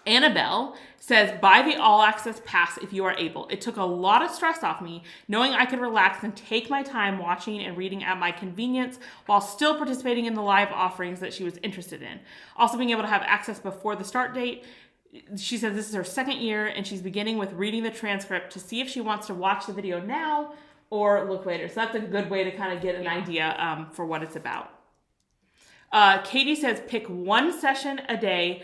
[SPEAKER 1] Annabelle says, buy the All Access Pass if you are able. It took a lot of stress off me, knowing I could relax and take my time watching and reading at my convenience while still participating in the live offerings that she was interested in. Also being able to have access before the start date. She says this is her 2nd year and she's beginning with reading the transcript to see if she wants to watch the video now or look later. So that's a good way to kind of get an idea for what it's about. Katie says pick 1 session a day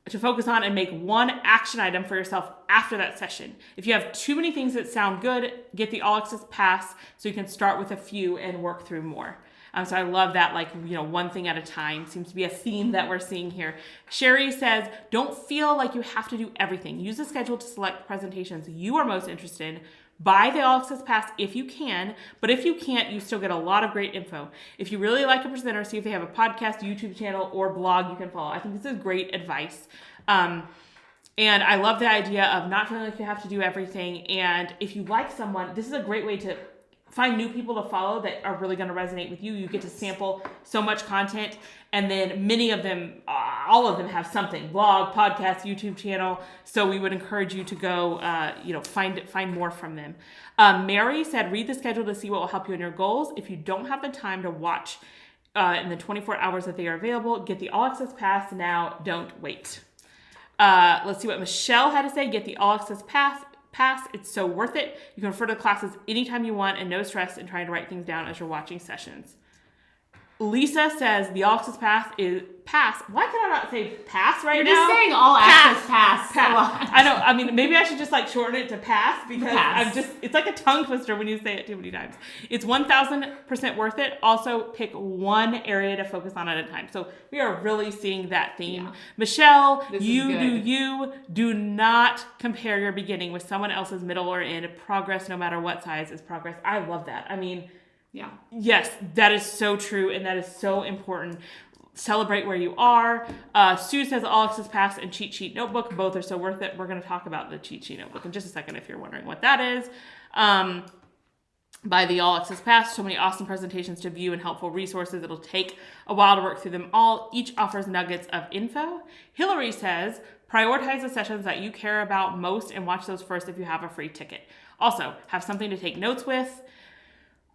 [SPEAKER 1] to focus on and make 1 action item for yourself after that session. If you have too many things that sound good, get the All Access Pass so you can start with a few and work through more. So I love that, like, 1 thing at a time seems to be a theme that we're seeing here. Sherry says, don't feel like you have to do everything. Use the schedule to select presentations you are most interested in. Buy the All Access Pass if you can, but if you can't, you still get a lot of great info. If you really like a presenter, see if they have a podcast, YouTube channel, or blog you can follow. I think this is great advice. And I love the idea of not feeling like you have to do everything. And if you like someone, this is a great way to find new people to follow that are really going to resonate with you. You get to sample so much content, and then many of them, all of them have something: blog, podcast, YouTube channel. So we would encourage you to go, find more from them. Mary said, read the schedule to see what will help you in your goals. If you don't have the time to watch in the 24 hours that they are available, get the All Access Pass now. Don't wait. Let's see what Michelle had to say. Get the All Access Pass. It's so worth it. You can refer to classes anytime you want and no stress in trying to write things down as you're watching sessions. Lisa says the All Access Pass is pass. Why can I not say pass right
[SPEAKER 2] You're
[SPEAKER 1] now?
[SPEAKER 2] just saying All Access Pass.
[SPEAKER 1] Pass.
[SPEAKER 2] A lot.
[SPEAKER 1] I know. I mean, maybe I should just like shorten it to pass because
[SPEAKER 2] Pass.
[SPEAKER 1] it's like a tongue twister when you say it too many times. It's 1,000% worth it. Also, pick one area to focus on at a time. So we are really seeing that theme.
[SPEAKER 2] Yeah.
[SPEAKER 1] Michelle,
[SPEAKER 2] This is
[SPEAKER 1] you
[SPEAKER 2] good.
[SPEAKER 1] do you. Do not compare your beginning with someone else's middle or end. Progress, no matter what size, is progress. I love that. I mean,
[SPEAKER 2] Yeah.
[SPEAKER 1] yes, that is so true, and that is so important. Celebrate where you are. Sue says All Access Pass and Cheat Sheet Notebook. Both are so worth it. We're going to talk about the Cheat Sheet Notebook in just a second if you're wondering what that is. By the All Access Pass, so many awesome presentations to view and helpful resources. It'll take a while to work through them all. Each offers nuggets of info. Hillary says, prioritize the sessions that you care about most and watch those first if you have a free ticket. Also, have something to take notes with.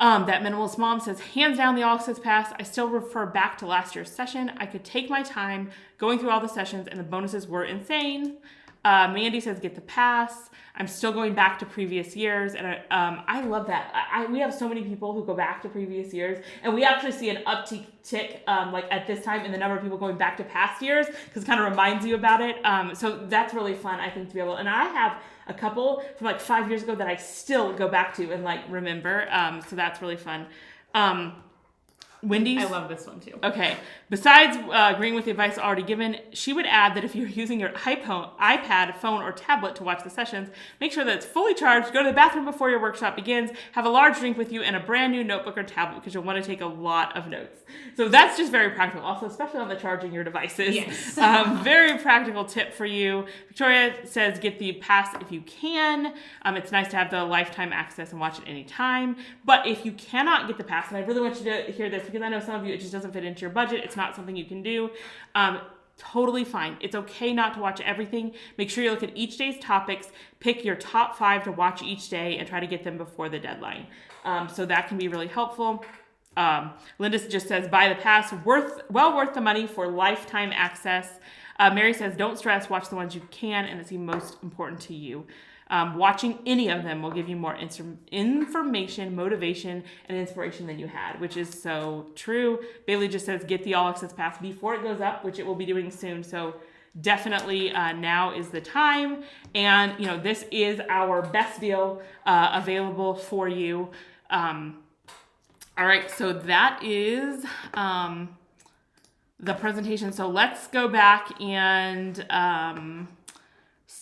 [SPEAKER 1] That Minimalist Mom says, hands down the All Access Pass. I still refer back to last year's session. I could take my time going through all the sessions and the bonuses were insane. Mandy says, get the pass. I'm still going back to previous years. And I love that. We have so many people who go back to previous years, and we actually see an uptick like at this time in the number of people going back to past years because it kind of reminds you about it. So that's really fun, I think, to be able, and I have a couple from like 5 years ago that I still go back to and like remember. So that's really fun. Wendy's.
[SPEAKER 2] I love this one too.
[SPEAKER 1] Okay. Besides agreeing with the advice already given, she would add that if you're using your iPad, phone, or tablet to watch the sessions, make sure that it's fully charged, go to the bathroom before your workshop begins, have a large drink with you, and a brand new notebook or tablet because you'll want to take a lot of notes. So that's just very practical. Also, especially on the charging your devices.
[SPEAKER 2] Yes.
[SPEAKER 1] Very practical tip for you. Victoria says get the pass if you can. It's nice to have the lifetime access and watch it anytime. But if you cannot get the pass, and I really want you to hear this because I know some of you, it just doesn't fit into your budget. It's not something you can do. Totally fine. It's okay not to watch everything. Make sure you look at each day's topics, pick your top 5 to watch each day, and try to get them before the deadline. So that can be really helpful. Linda just says, buy the pass, well worth the money for lifetime access. Mary says, don't stress, watch the ones you can and that seem most important to you. Watching any of them will give you more information, motivation, and inspiration than you had, which is so true. Bailey just says, get the All Access Pass before it goes up, which it will be doing soon. So definitely now is the time. And, you know, this is our best deal available for you. All right, so that is the presentation. So let's go back and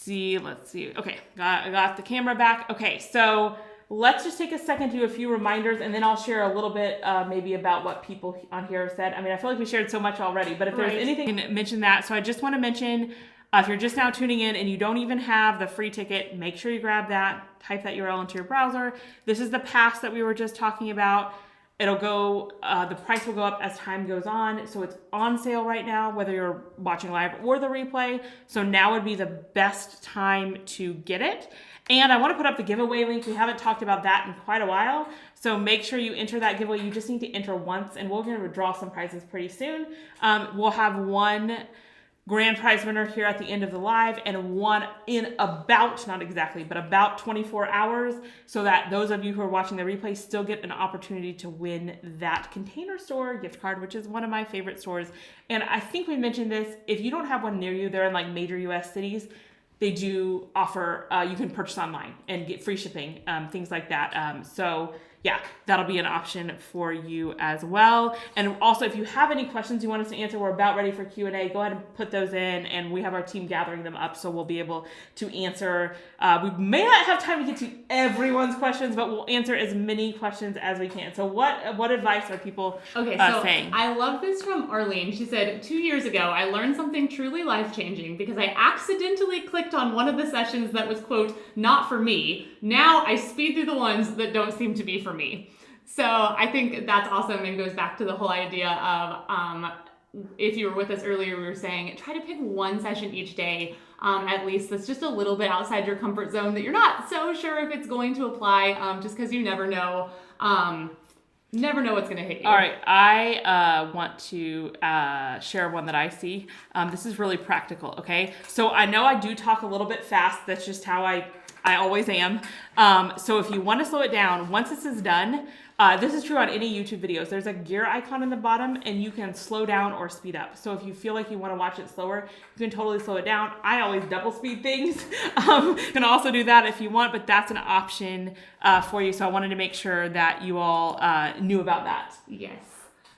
[SPEAKER 1] let's see. Okay, got the camera back. Okay, so let's just take a second to do a few reminders, and then I'll share a little bit maybe about what people on here have said. I mean, I feel like we shared so much already, but if there's anything, mention that. So I just want to mention, if you're just now tuning in and you don't even have the free ticket, make sure you grab that, type that URL into your browser. This is the pass that we were just talking about. It'll go, the price will go up as time goes on. So it's on sale right now, whether you're watching live or the replay. So now would be the best time to get it. And I want to put up the giveaway link. We haven't talked about that in quite a while. So make sure you enter that giveaway. You just need to enter once, and we're going to draw some prizes pretty soon. We'll have one grand prize winner here at the end of the live and one in about, not exactly, but about 24 hours, so that those of you who are watching the replay still get an opportunity to win that Container Store gift card, which is one of my favorite stores. And I think we mentioned this, if you don't have one near you, they're in like major US cities, they do offer, you can purchase online and get free shipping, things like that. So yeah, that'll be an option for you as well. And also, if you have any questions you want us to answer, we're about ready for Q&A. Go ahead and put those in, and we have our team gathering them up, so we'll be able to answer. We may not have time to get to everyone's questions, but we'll answer as many questions as we can. So what advice are people saying?
[SPEAKER 2] I love this from Arlene. She said, 2 years ago, I learned something truly life-changing because I accidentally clicked on one of the sessions that was, quote, not for me. Now I speed through the ones that don't seem to be for me. So I think that's awesome, and goes back to the whole idea of if you were with us earlier, we were saying try to pick one session each day, at least that's just a little bit outside your comfort zone that you're not so sure if it's going to apply, just because you never know. Never know what's going to hit you.
[SPEAKER 1] All right, I want to share one that I see. This is really practical, okay? So I know I do talk a little bit fast. That's just how I I always am. So if you want to slow it down, once this is done, this is true on any YouTube videos. There's a gear icon in the bottom and you can slow down or speed up. So if you feel like you want to watch it slower, you can totally slow it down. I always double speed things. You can also do that if you want, but that's an option for you. So I wanted to make sure that you all knew about that.
[SPEAKER 2] Yes.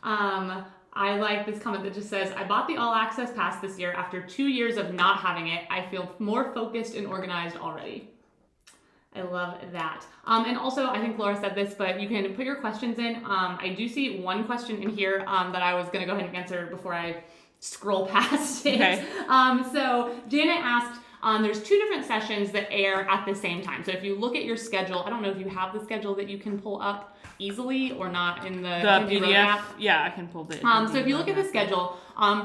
[SPEAKER 2] I like this comment that just says, I bought the All Access Pass this year after 2 years of not having it. I feel more focused and organized already. I love that. And also, I think Laura said this, but you can put your questions in. I do see one question in here that I was going to go ahead and answer before I scroll past it.
[SPEAKER 1] Okay.
[SPEAKER 2] So Janet asked, there's 2 different sessions that air at the same time. So if you look at your schedule, I don't know if you have the schedule that you can pull up easily or not in the
[SPEAKER 1] PDF. Yeah, I can pull it.
[SPEAKER 2] So if you look at the schedule,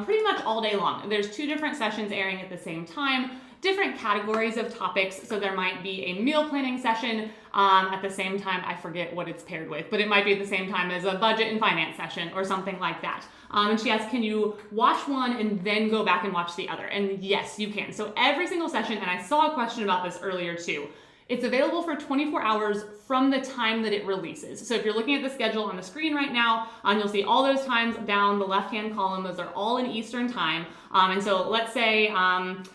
[SPEAKER 2] pretty much all day long, there's 2 different sessions airing at the same time. Different categories of topics. So there might be a meal planning session at the same time. I forget what it's paired with, but it might be at the same time as a budget and finance session or something like that. And she asked, can you watch one and then go back and watch the other? And yes, you can. So every single session, and I saw a question about this earlier too, it's available for 24 hours from the time that it releases. So if you're looking at the schedule on the screen right now, you'll see all those times down the left-hand column. Those are all in Eastern time. And so let's say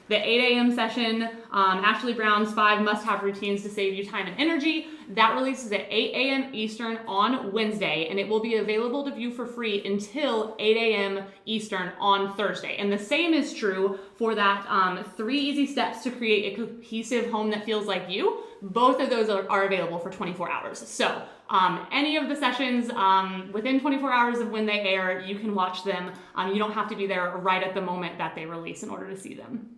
[SPEAKER 2] the 8 a.m. session, Ashley Brown's 5 must-have routines to save you time and energy, that releases at 8 a.m. Eastern on Wednesday, and it will be available to view for free until 8 a.m. Eastern on Thursday. And the same is true for that 3 easy steps to create a cohesive home that feels like you. Both of those are available for 24 hours. So any of the sessions within 24 hours of when they air, you can watch them. You don't have to be there right at the moment that they release in order to see them.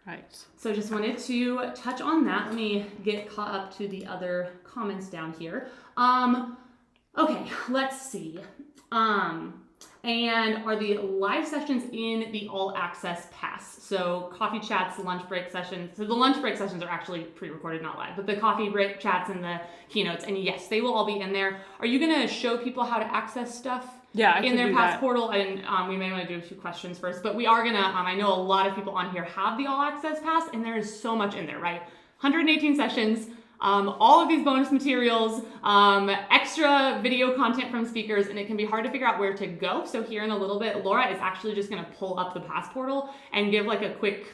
[SPEAKER 1] Right.
[SPEAKER 2] So just wanted to touch on that. Let me get caught up to the other comments down here. Okay, let's see. And are the live sessions in the All Access Pass? So coffee chats, lunch break sessions. So the lunch break sessions are actually pre-recorded, not live, but the coffee break chats and the keynotes, and yes, they will all be in there. Are you gonna show people how to access stuff?
[SPEAKER 1] Yeah,
[SPEAKER 2] in their Pass portal? And we may want to do a few questions first, but we are gonna, I know a lot of people on here have the All Access Pass, and there is so much in there, right? 118 sessions, all of these bonus materials, extra video content from speakers, and it can be hard to figure out where to go. So here in a little bit, Laura is actually just gonna pull up the Pass portal and give like a quick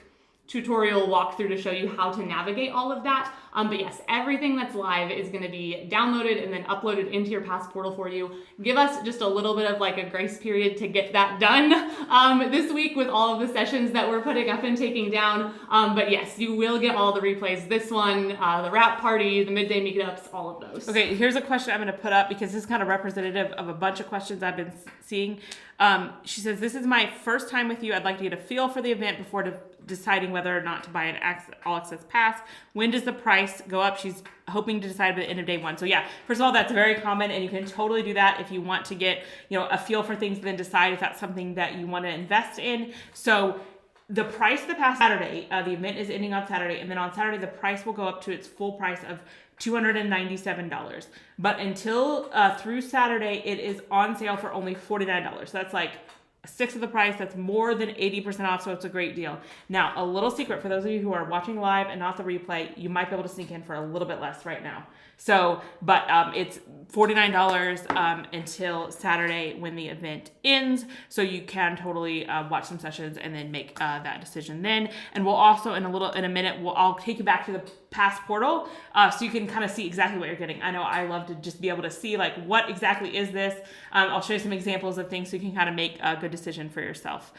[SPEAKER 2] tutorial walkthrough to show you how to navigate all of that. But yes, everything that's live is going to be downloaded and then uploaded into your Pass portal for you. Give us just a little bit of like a grace period to get that done this week with all of the sessions that we're putting up and taking down. But yes, you will get all the replays. This one, the wrap party, the midday meetups, all of those.
[SPEAKER 1] Okay, here's a question I'm going to put up because this is kind of representative of a bunch of questions I've been seeing. She says, this is my first time with you. I'd like to get a feel for the event before deciding whether or not to buy an All Access Pass. When does the price go up? She's hoping to decide by the end of day 1. So yeah, first of all, that's very common, and you can totally do that if you want to get, a feel for things, then decide if that's something that you want to invest in. So the price of the Pass Saturday, the event is ending on Saturday, and then on Saturday, the price will go up to its full price of $297. But until through Saturday, it is on sale for only $49. So that's like a sixth of the price. That's more than 80% off, so it's a great deal. Now, a little secret for those of you who are watching live and not the replay, you might be able to sneak in for a little bit less right now. So, but it's $49 until Saturday when the event ends. So you can totally watch some sessions and then make that decision then. And we'll also in a minute, I'll take you back to the Pass portal so you can kind of see exactly what you're getting. I know I love to just be able to see like what exactly is this. I'll show you some examples of things so you can kind of make a good decision for yourself.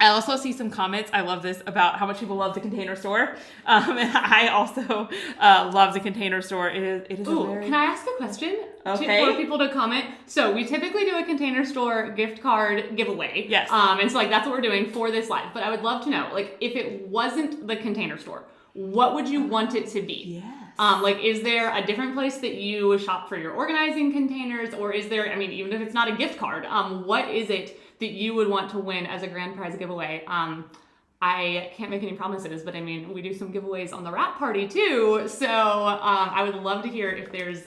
[SPEAKER 1] I also see some comments, I love this, about how much people love the Container Store. And I also love the Container Store. It is
[SPEAKER 2] Can I ask a question for people to comment? So we typically do a Container Store gift card giveaway.
[SPEAKER 1] Yes.
[SPEAKER 2] And so like that's what we're doing for this live. But I would love to know, like if it wasn't the Container Store, what would you want it to be?
[SPEAKER 1] Yes.
[SPEAKER 2] Is there a different place that you shop for your organizing containers? Or is there, even if it's not a gift card, what is it that you would want to win as a grand prize giveaway? I can't make any promises, but we do some giveaways on the wrap party too. So I would love to hear if there's,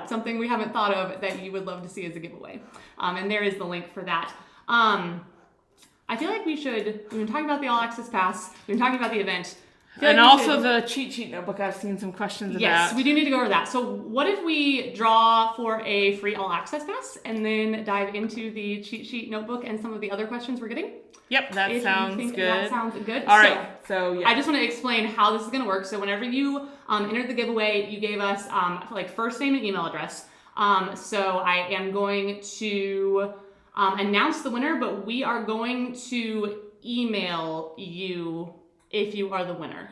[SPEAKER 2] something we haven't thought of that you would love to see as a giveaway. And there is the link for that. I feel like we've been talking about the All Access Pass, we've been talking about the event.
[SPEAKER 1] And also the cheat sheet notebook, I've seen some questions about.
[SPEAKER 2] Yes, we do need to go over that. So what if we draw for a free all access pass and then dive into the cheat sheet notebook and some of the other questions we're getting?
[SPEAKER 1] Yep, that sounds good.
[SPEAKER 2] That sounds good.
[SPEAKER 1] All right, so yeah.
[SPEAKER 2] I just want to explain how this is going to work. So whenever you entered the giveaway, you gave us like first name and email address. So I am going to announce the winner, but we are going to email you if you are the winner.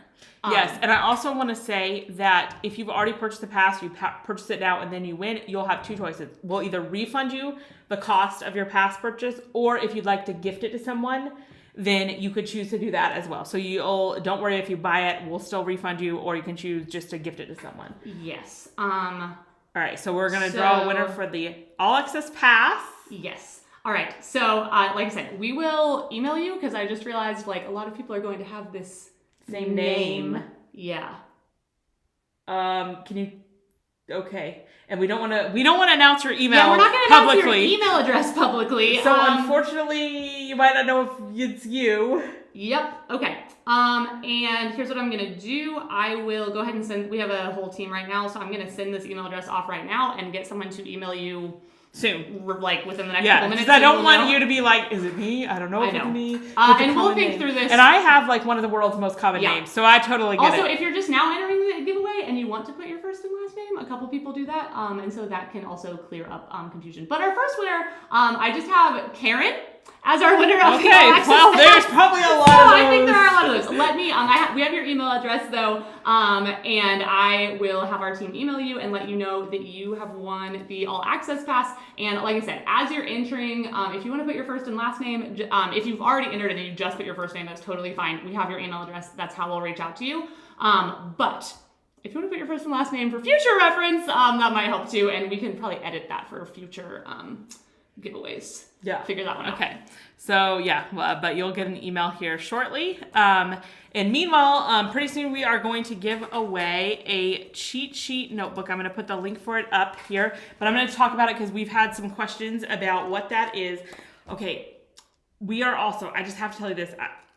[SPEAKER 1] Yes, and I also want to say that if you've already purchased the pass, you purchase it now, and then you win, you'll have two choices. We'll either refund you the cost of your pass purchase, or if you'd like to gift it to someone, then you could choose to do that as well. So don't worry if you buy it, we'll still refund you, or you can choose just to gift it to someone.
[SPEAKER 2] Yes.
[SPEAKER 1] All right, so we're going to draw a winner for the All Access Pass.
[SPEAKER 2] Yes. All right, so like I said, we will email you because I just realized like a lot of people are going to have this
[SPEAKER 1] same name.
[SPEAKER 2] Yeah.
[SPEAKER 1] Can you? Okay, and we don't want to announce your email.
[SPEAKER 2] Yeah, we're not going to announce your email address publicly.
[SPEAKER 1] So unfortunately, you might not know if it's you.
[SPEAKER 2] Yep. Okay. And here's what I'm going to do. I will go ahead and we have a whole team right now, so I'm going to send this email address off right now and get someone to email you
[SPEAKER 1] soon,
[SPEAKER 2] like within the next couple minutes.
[SPEAKER 1] I don't want you to be like, is it me? I don't know if it's me.
[SPEAKER 2] And we'll think through this.
[SPEAKER 1] And I have like one of the world's most common names, so I totally get it.
[SPEAKER 2] Also, if you're just now entering the giveaway and you want to put your first and last name, a couple people do that, and so that can also clear up confusion. But our first winner, I just have Karen as our winner of the All Access
[SPEAKER 1] well, there's probably a lot of those.
[SPEAKER 2] I think there are a lot of those. Let me, we have your email address though, and I will have our team email you and let you know that you have won the All Access Pass. And like I said, as you're entering, if you want to put your first and last name, if you've already entered and you just put your first name, that's totally fine. We have your email address. That's how we'll reach out to you. But if you want to put your first and last name for future reference, that might help too. And we can probably edit that for future giveaways.
[SPEAKER 1] Yeah.
[SPEAKER 2] Figure that one out.
[SPEAKER 1] Okay. So yeah, but you'll get an email here shortly. And meanwhile, pretty soon we are going to give away a cheat sheet notebook. I'm going to put the link for it up here, but I'm going to talk about it because we've had some questions about what that is. Okay. We are also, I just have to tell you this,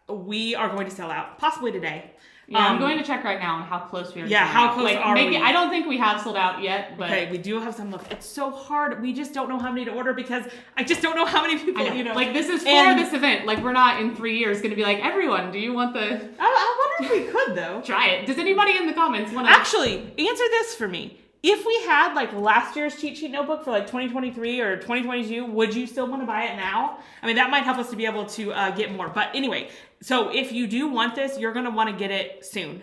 [SPEAKER 1] we are going to sell out possibly today.
[SPEAKER 2] Yeah, I'm going to check right now on how close we are.
[SPEAKER 1] Yeah, how close are we?
[SPEAKER 2] I don't think we have sold out yet, but
[SPEAKER 1] okay, we do have some left. It's so hard. We just don't know how many to order because I just don't know how many people.
[SPEAKER 2] Like this is for this event. Like we're not in 3 years going to be like, everyone, do you want the?
[SPEAKER 1] I wonder if we could though.
[SPEAKER 2] Try it. Does anybody in the comments want to?
[SPEAKER 1] Actually, answer this for me. If we had like last year's cheat sheet notebook for like 2023 or 2022, would you still want to buy it now? I mean, that might help us to be able to get more. But anyway, so if you do want this, you're going to want to get it soon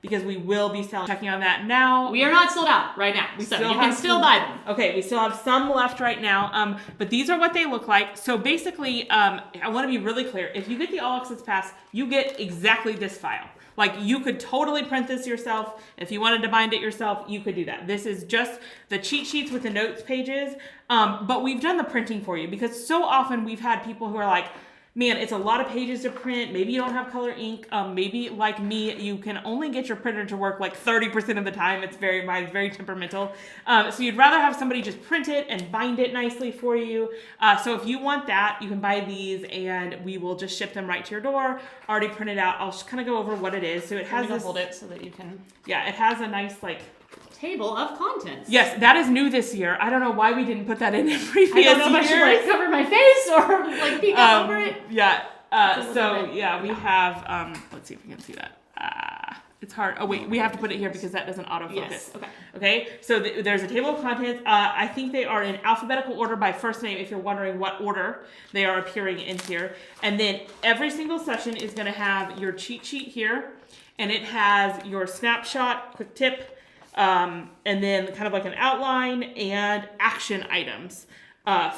[SPEAKER 1] because we will be checking on that now.
[SPEAKER 2] We are not sold out right now, so you can still buy them.
[SPEAKER 1] Okay, we still have some left right now, but these are what they look like. So basically, I want to be really clear. If you get the All Access Pass, you get exactly this file. Like you could totally print this yourself. If you wanted to bind it yourself, you could do that. This is just the cheat sheets with the notes pages. But we've done the printing for you because so often we've had people who are like, man, it's a lot of pages to print. Maybe you don't have color ink. Maybe like me, you can only get your printer to work like 30% of the time. Mine's very temperamental. So you'd rather have somebody just print it and bind it nicely for you. So if you want that, you can buy these and we will just ship them right to your door, already printed out. I'll just kind of go over what it is. So it has
[SPEAKER 2] hold it so that you can.
[SPEAKER 1] Yeah, it has a nice like
[SPEAKER 2] table of contents.
[SPEAKER 1] Yes, that is new this year. I don't know why we didn't put that in previous years.
[SPEAKER 2] I don't know if I should like cover my face or like peek up over it.
[SPEAKER 1] Yeah. We have, let's see if we can see that. It's hard. Oh wait, we have to put it here because that doesn't autofocus.
[SPEAKER 2] Yes.
[SPEAKER 1] Okay. So there's a table of contents. I think they are in alphabetical order by first name if you're wondering what order they are appearing in here. And then every single session is going to have your cheat sheet here. And it has your snapshot, quick tip, and then kind of like an outline and action items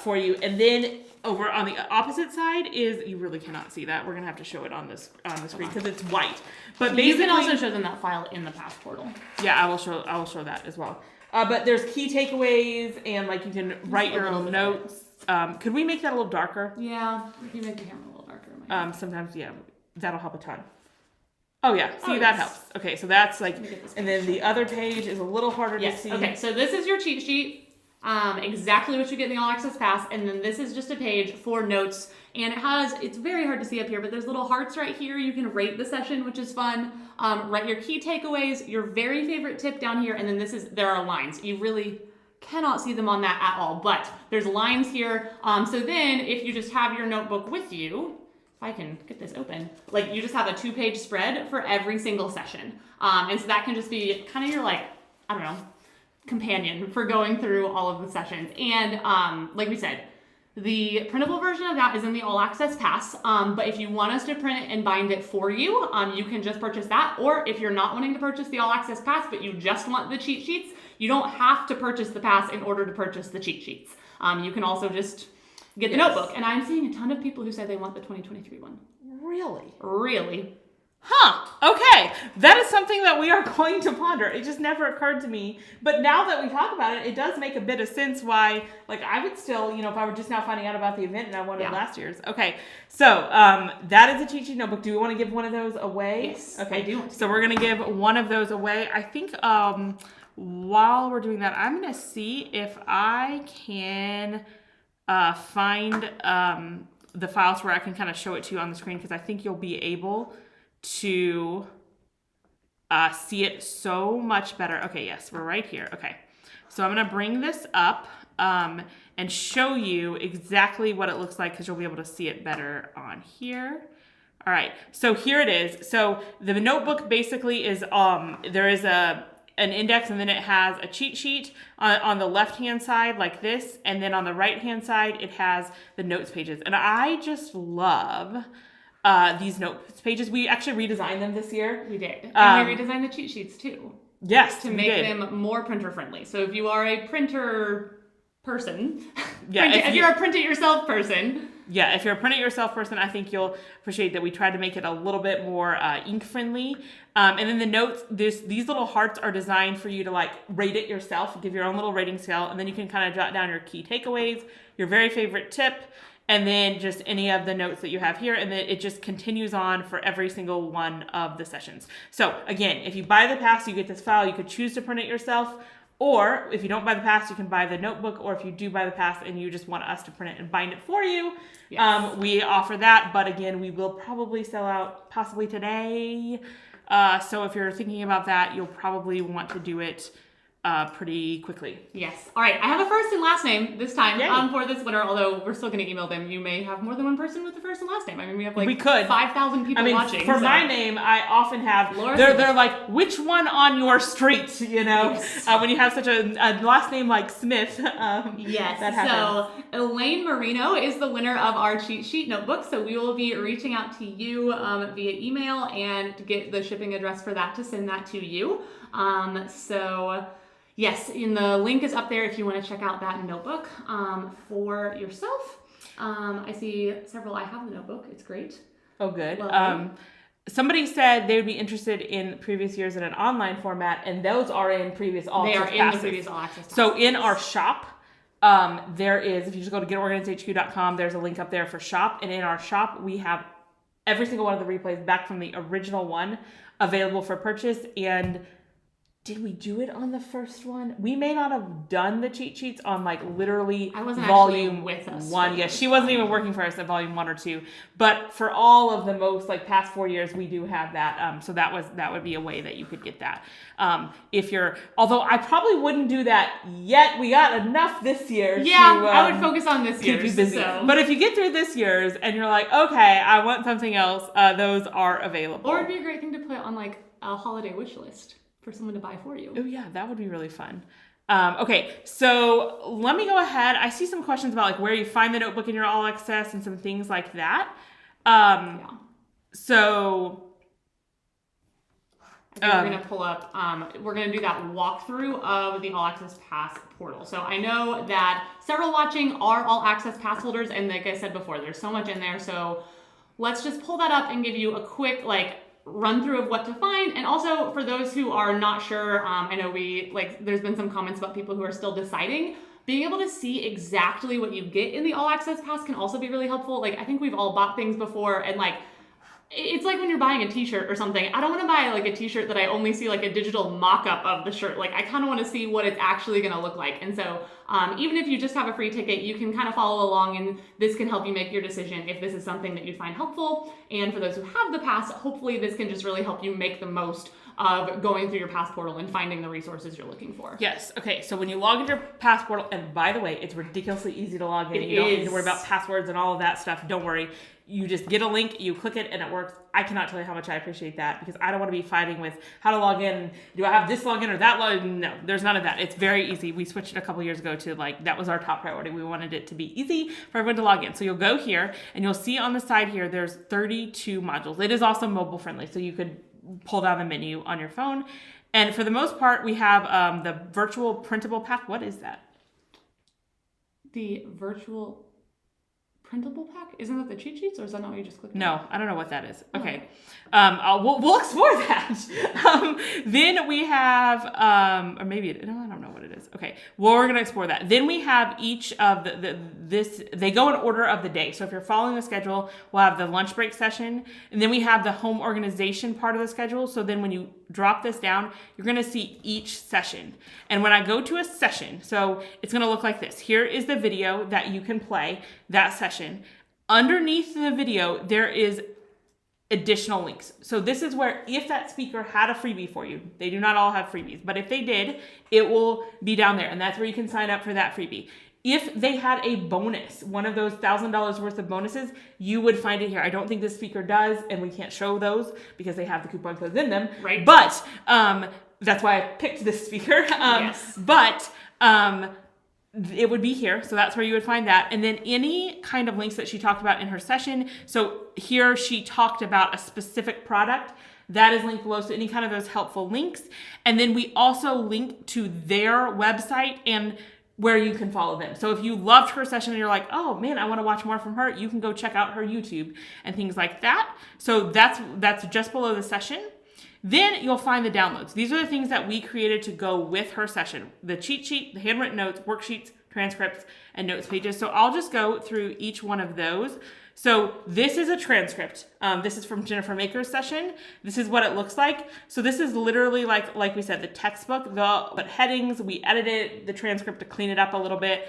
[SPEAKER 1] for you. And then over on the opposite side is, you really cannot see that. We're going to have to show it on the screen because it's white. But basically,
[SPEAKER 2] you can also show them that file in the Pass portal.
[SPEAKER 1] Yeah, I will show that as well. But there's key takeaways and like you can write your own notes. Could we make that a little darker?
[SPEAKER 2] Yeah, if you make the camera a little darker.
[SPEAKER 1] Sometimes, yeah, that'll help a ton. Oh yeah, that helps. Okay, so that's like, and then the other page is a little harder to see.
[SPEAKER 2] Okay, so this is your cheat sheet. exactly what you get in the All Access Pass. And then this is just a page for notes. And it's very hard to see up here, but there's little hearts right here. You can rate the session, which is fun. Write your key takeaways, your very favorite tip down here. And then there are lines. You really cannot see them on that at all, but there's lines here. So then if you just have your notebook with you, if I can get this open, like you just have a 2-page spread for every single session. And so that can just be kind of your companion for going through all of the sessions. And like we said, the printable version of that is in the All Access Pass, but if you want us to print it and bind it for you, you can just purchase that. Or if you're not wanting to purchase the All Access Pass, but you just want the cheat sheets, you don't have to purchase the pass in order to purchase the cheat sheets. You can also just get the notebook. And I'm seeing a ton of people who say they want the 2023 one.
[SPEAKER 1] Really?
[SPEAKER 2] Really?
[SPEAKER 1] Huh. Okay. That is something that we are going to ponder. It just never occurred to me. But now that we talk about it, it does make a bit of sense why, like, I would still, if I were just now finding out about the event and I wanted last year's. Okay. So, that is a cheat sheet notebook. Do we want to give one of those away?
[SPEAKER 2] Yes.
[SPEAKER 1] Okay.
[SPEAKER 2] I do.
[SPEAKER 1] So we're going to give one of those away. I think, while we're doing that, I'm going to see if I can, find, the files where I can kind of show it to you on the screen, because I think you'll be able to see it so much better. Okay, yes, we're right here. Okay, so I'm gonna bring this up and show you exactly what it looks like, because you'll be able to see it better on here. All right, so here it is. So the notebook basically is, there is an index, and then it has a cheat sheet on the left-hand side like this, and then on the right-hand side, it has the notes pages. And I just love these notes pages. We actually redesigned them this year.
[SPEAKER 2] We did. And we redesigned the cheat sheets too.
[SPEAKER 1] Yes,
[SPEAKER 2] to make them more printer friendly. So if you are a printer person,
[SPEAKER 1] if
[SPEAKER 2] you're a print it yourself person.
[SPEAKER 1] Yeah, if you're a print it yourself person, I think you'll appreciate that we tried to make it a little bit more ink friendly. And then the notes, these little hearts are designed for you to like rate it yourself, give your own little rating scale, and then you can kind of jot down your key takeaways, your very favorite tip, and then just any of the notes that you have here, and then it just continues on for every single one of the sessions. So again, if you buy the pass, you get this file. You could choose to print it yourself, or if you don't buy the pass, you can buy the notebook, or if you do buy the pass and you just want us to print it and bind it for you, we offer that. But again, we will probably sell out possibly today. So if you're thinking about that, you'll probably want to do it pretty quickly.
[SPEAKER 2] Yes. All right. I have a first and last name this time for this winner, although we're still going to email them. You may have more than one person with the first and last name. I mean, we have like 5,000 people watching.
[SPEAKER 1] For my name, I often have, they're like, which one on your street,
[SPEAKER 2] Yes.
[SPEAKER 1] When you have such a last name like Smith.
[SPEAKER 2] Yes.
[SPEAKER 1] That happens.
[SPEAKER 2] So Elaine Marino is the winner of our cheat sheet notebook. So we will be reaching out to you via email and to get the shipping address for that to send that to you. Yes, and the link is up there if you want to check out that notebook for yourself. I see several. I have the notebook. It's great.
[SPEAKER 1] Oh, good. Somebody said they would be interested in previous years in an online format, and those are in previous All Access passes.
[SPEAKER 2] They are in the previous All Access passes.
[SPEAKER 1] So in our shop, there is, if you just go to getorganizedhq.com, there's a link up there for shop, and in our shop, we have every single one of the replays back from the original one available for purchase. And did we do it on the first one? We may not have done the cheat sheets on like literally volume
[SPEAKER 2] with us
[SPEAKER 1] 1. Yes, she wasn't even working for us at volume 1 or 2. But for all of the most like past 4 years, we do have that. So that would be a way that you could get that. Although I probably wouldn't do that yet. We got enough this year.
[SPEAKER 2] I would focus on this year's.
[SPEAKER 1] Keep you busy.
[SPEAKER 2] So.
[SPEAKER 1] But if you get through this year's and you're like, okay, I want something else, those are available.
[SPEAKER 2] Or it'd be a great thing to put on like a holiday wish list for someone to buy for you.
[SPEAKER 1] Oh yeah, that would be really fun. Okay, so let me go ahead. I see some questions about like where you find the notebook in your All Access and some things like that. So
[SPEAKER 2] I think we're going to pull up, we're going to do that walkthrough of the All Access Pass portal. So I know that several watching are All Access Pass holders, and like I said before, there's so much in there. So let's just pull that up and give you a quick run through of what to find. And also for those who are not sure, I know there's been some comments about people who are still deciding. Being able to see exactly what you get in the All Access Pass can also be really helpful. I think we've all bought things before, and it's like when you're buying a t-shirt or something. I don't want to buy like a t-shirt that I only see like a digital mock-up of the shirt. Like I kind of want to see what it's actually going to look like. And so even if you just have a free ticket, you can kind of follow along, and this can help you make your decision if this is something that you find helpful. And for those who have the pass, hopefully this can just really help you make the most of going through your pass portal and finding the resources you're looking for.
[SPEAKER 1] Yes. Okay. So when you log into your pass portal, and by the way, it's ridiculously easy to log in. You don't need to worry about passwords and all of that stuff. Don't worry. You just get a link, you click it, and it works. I cannot tell you how much I appreciate that, because I don't want to be fighting with how to log in. Do I have this login or that login? No, there's none of that. It's very easy. We switched it a couple years ago to like, that was our top priority. We wanted it to be easy for everyone to log in. So you'll go here and you'll see on the side here, there's 32 modules. It is also mobile friendly, so you could pull down the menu on your phone. And for the most part, we have the virtual printable pack. What is that?
[SPEAKER 2] The virtual printable pack? Isn't that the cheat sheets, or is that not what you just clicked on?
[SPEAKER 1] No, I don't know what that is. Okay. We'll explore that. Then we have, or maybe, no, I don't know what it is. Okay. Well, we're going to explore that. Then we have each of they go in order of the day. So if you're following the schedule, we'll have the lunch break session, and then we have the home organization part of the schedule. So then when you drop this down, you're going to see each session. And when I go to a session, so it's going to look like this. Here is the video that you can play, that session. Underneath the video, there is additional links. So this is where, if that speaker had a freebie for you, they do not all have freebies, but if they did, it will be down there. And that's where you can sign up for that freebie. If they had a bonus, one of those $1,000 worth of bonuses, you would find it here. I don't think this speaker does, and we can't show those because they have the coupon codes in them.
[SPEAKER 2] Right.
[SPEAKER 1] But that's why I picked this speaker.
[SPEAKER 2] Yes.
[SPEAKER 1] But it would be here. So that's where you would find that. And then any kind of links that she talked about in her session. So here she talked about a specific product. That is linked below. So any kind of those helpful links. And then we also link to their website and where you can follow them. So if you loved her session and you're like, oh man, I want to watch more from her, you can go check out her YouTube and things like that. So that's just below the session. Then you'll find the downloads. These are the things that we created to go with her session: the cheat sheet, the handwritten notes, worksheets, transcripts, and notes pages. So I'll just go through each one of those. So this is a transcript. This is from Jennifer Maker's session. This is what it looks like. So this is literally like we said, the textbook, but headings, we edited the transcript to clean it up a little bit.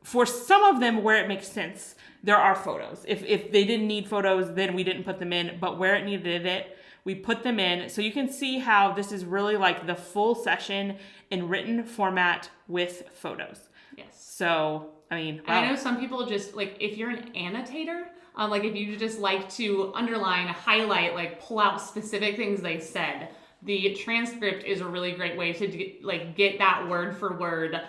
[SPEAKER 1] For some of them where it makes sense, there are photos. If they didn't need photos, then we didn't put them in, but where it needed it, we put them in. So you can see how this is really like the full session in written format with photos.
[SPEAKER 2] Yes.
[SPEAKER 1] So, I mean, wow.
[SPEAKER 2] And I know some people just, like, if you're an annotator, like if you just like to underline, highlight, like pull out specific things they said, the transcript is a really great way to get that word for word,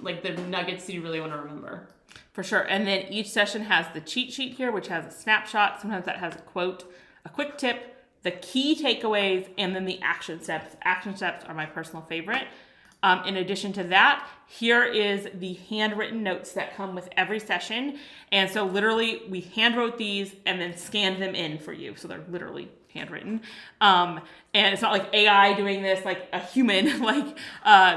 [SPEAKER 2] like the nuggets you really want to remember.
[SPEAKER 1] For sure. And then each session has the cheat sheet here, which has a snapshot. Sometimes that has a quote, a quick tip, the key takeaways, and then the action steps. Action steps are my personal favorite. In addition to that, here is the handwritten notes that come with every session. And so literally we hand wrote these and then scanned them in for you. So they're literally handwritten. And it's not like AI doing this, like a human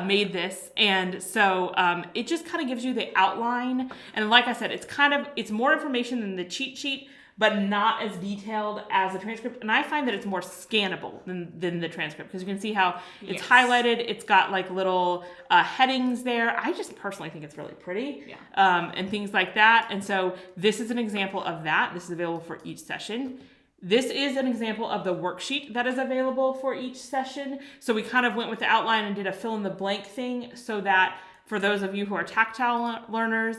[SPEAKER 1] made this. And so it just kind of gives you the outline. And like I said, it's more information than the cheat sheet, but not as detailed as the transcript. And I find that it's more scannable than the transcript, because you can see how it's highlighted. It's got like little headings there. I just personally think it's really pretty, and things like that. And so this is an example of that. This is available for each session. This is an example of the worksheet that is available for each session. So we kind of went with the outline and did a fill in the blank thing, so that for those of you who are tactile learners,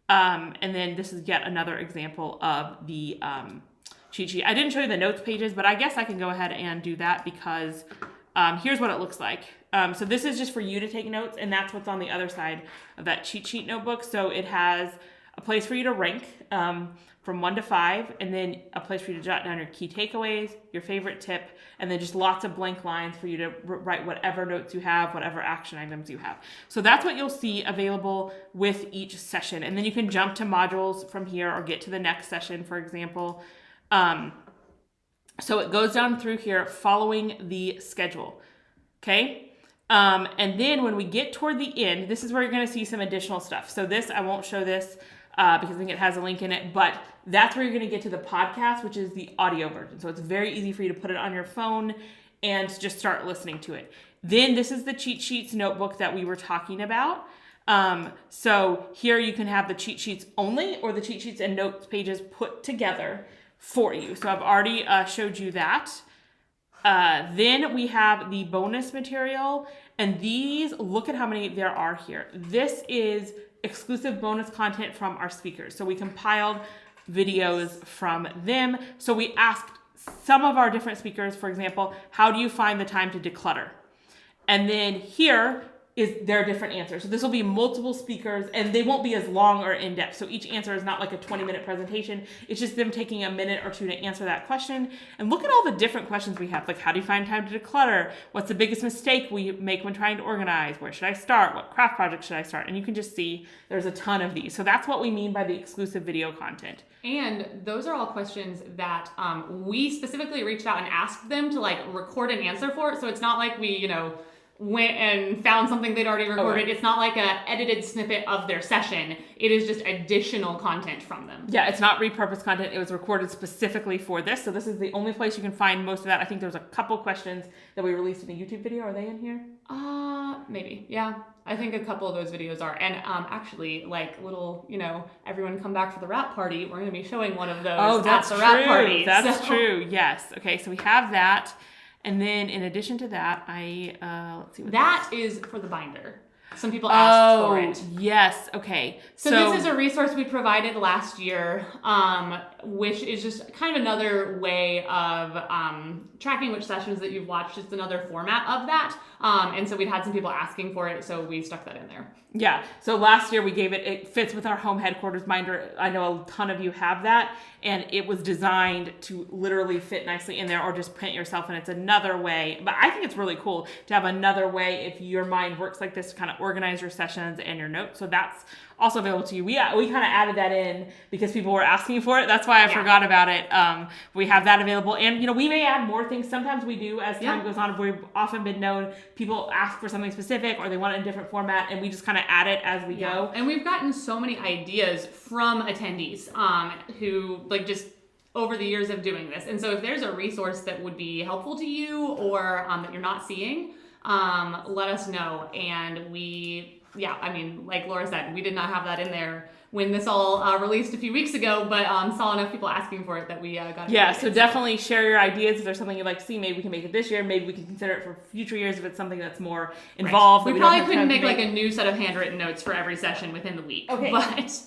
[SPEAKER 1] and then this is yet another example of the cheat sheet. I didn't show you the notes pages, but I guess I can go ahead and do that, because here's what it looks like. So this is just for you to take notes, and that's what's on the other side of that cheat sheet notebook. So it has a place for you to rank from 1 to 5, and then a place for you to jot down your key takeaways, your favorite tip, and then just lots of blank lines for you to write whatever notes you have, whatever action items you have. So that's what you'll see available with each session. And then you can jump to modules from here or get to the next session, for example. So it goes down through here following the schedule. Okay. And then when we get toward the end, this is where you're going to see some additional stuff. So this, I won't show this because I think it has a link in it. But that's where you're going to get to the podcast, which is the audio version. So it's very easy for you to put it on your phone and just start listening to it. Then this is the cheat sheets notebook that we were talking about. So here you can have the cheat sheets only or the cheat sheets and notes pages put together for you. So I've already showed you that. Then we have the bonus material, and these, look at how many there are here. This is exclusive bonus content from our speakers. So we compiled videos from them. So we asked some of our different speakers, for example, how do you find the time to declutter? And then here is their different answers. So this will be multiple speakers, and they won't be as long or in-depth. So each answer is not like a 20-minute presentation. It's just them taking a minute or two to answer that question. And look at all the different questions we have. Like, how do you find time to declutter? What's the biggest mistake we make when trying to organize? Where should I start? What craft project should I start? And you can just see there's a ton of these. So that's what we mean by the exclusive video content.
[SPEAKER 2] And those are all questions that we specifically reached out and asked them to like record an answer for. So it's not like we, went and found something they'd already recorded. Okay. It's not like a edited snippet of their session. It is just additional content from them.
[SPEAKER 1] Yeah, it's not repurposed content. It was recorded specifically for this. So this is the only place you can find most of that. I think there's a couple questions that we released in a YouTube video. Are they in here?
[SPEAKER 2] Maybe. Yeah. I think a couple of those videos are. And actually, like little, everyone come back for the wrap party. We're going to be showing one of those at the wrap party.
[SPEAKER 1] That's true. Yes. Okay. So we have that. And then in addition to that, let's see what
[SPEAKER 2] that is for the binder. Some people asked for it.
[SPEAKER 1] Yes. Okay.
[SPEAKER 2] So this is a resource we provided last year, which is just kind of another way of tracking which sessions that you've watched. It's another format of that. And so we'd had some people asking for it, so we stuck that in there.
[SPEAKER 1] Yeah. So last year we gave it fits with our home headquarters binder. I know a ton of you have that, and it was designed to literally fit nicely in there or just print yourself. And it's another way, but I think it's really cool to have another way if your mind works like this to kind of organize your sessions and your notes. So that's also available to you. We kind of added that in because people were asking for it. That's why I forgot about it. We have that available, and we may add more things. Sometimes we do as time goes on. We've often been known people ask for something specific or they want it in a different format, and we just kind of add it as we go.
[SPEAKER 2] And we've gotten so many ideas from attendees who just over the years of doing this. And so if there's a resource that would be helpful to you or that you're not seeing, let us know. And like Laura said, we did not have that in there when this all released a few weeks ago, but saw enough people asking for it that we got it.
[SPEAKER 1] Yeah, so definitely share your ideas. If there's something you'd like to see, maybe we can make it this year. Maybe we can consider it for future years if it's something that's more involved.
[SPEAKER 2] Right. We probably couldn't make like a new set of handwritten notes for every session within the week. Okay. But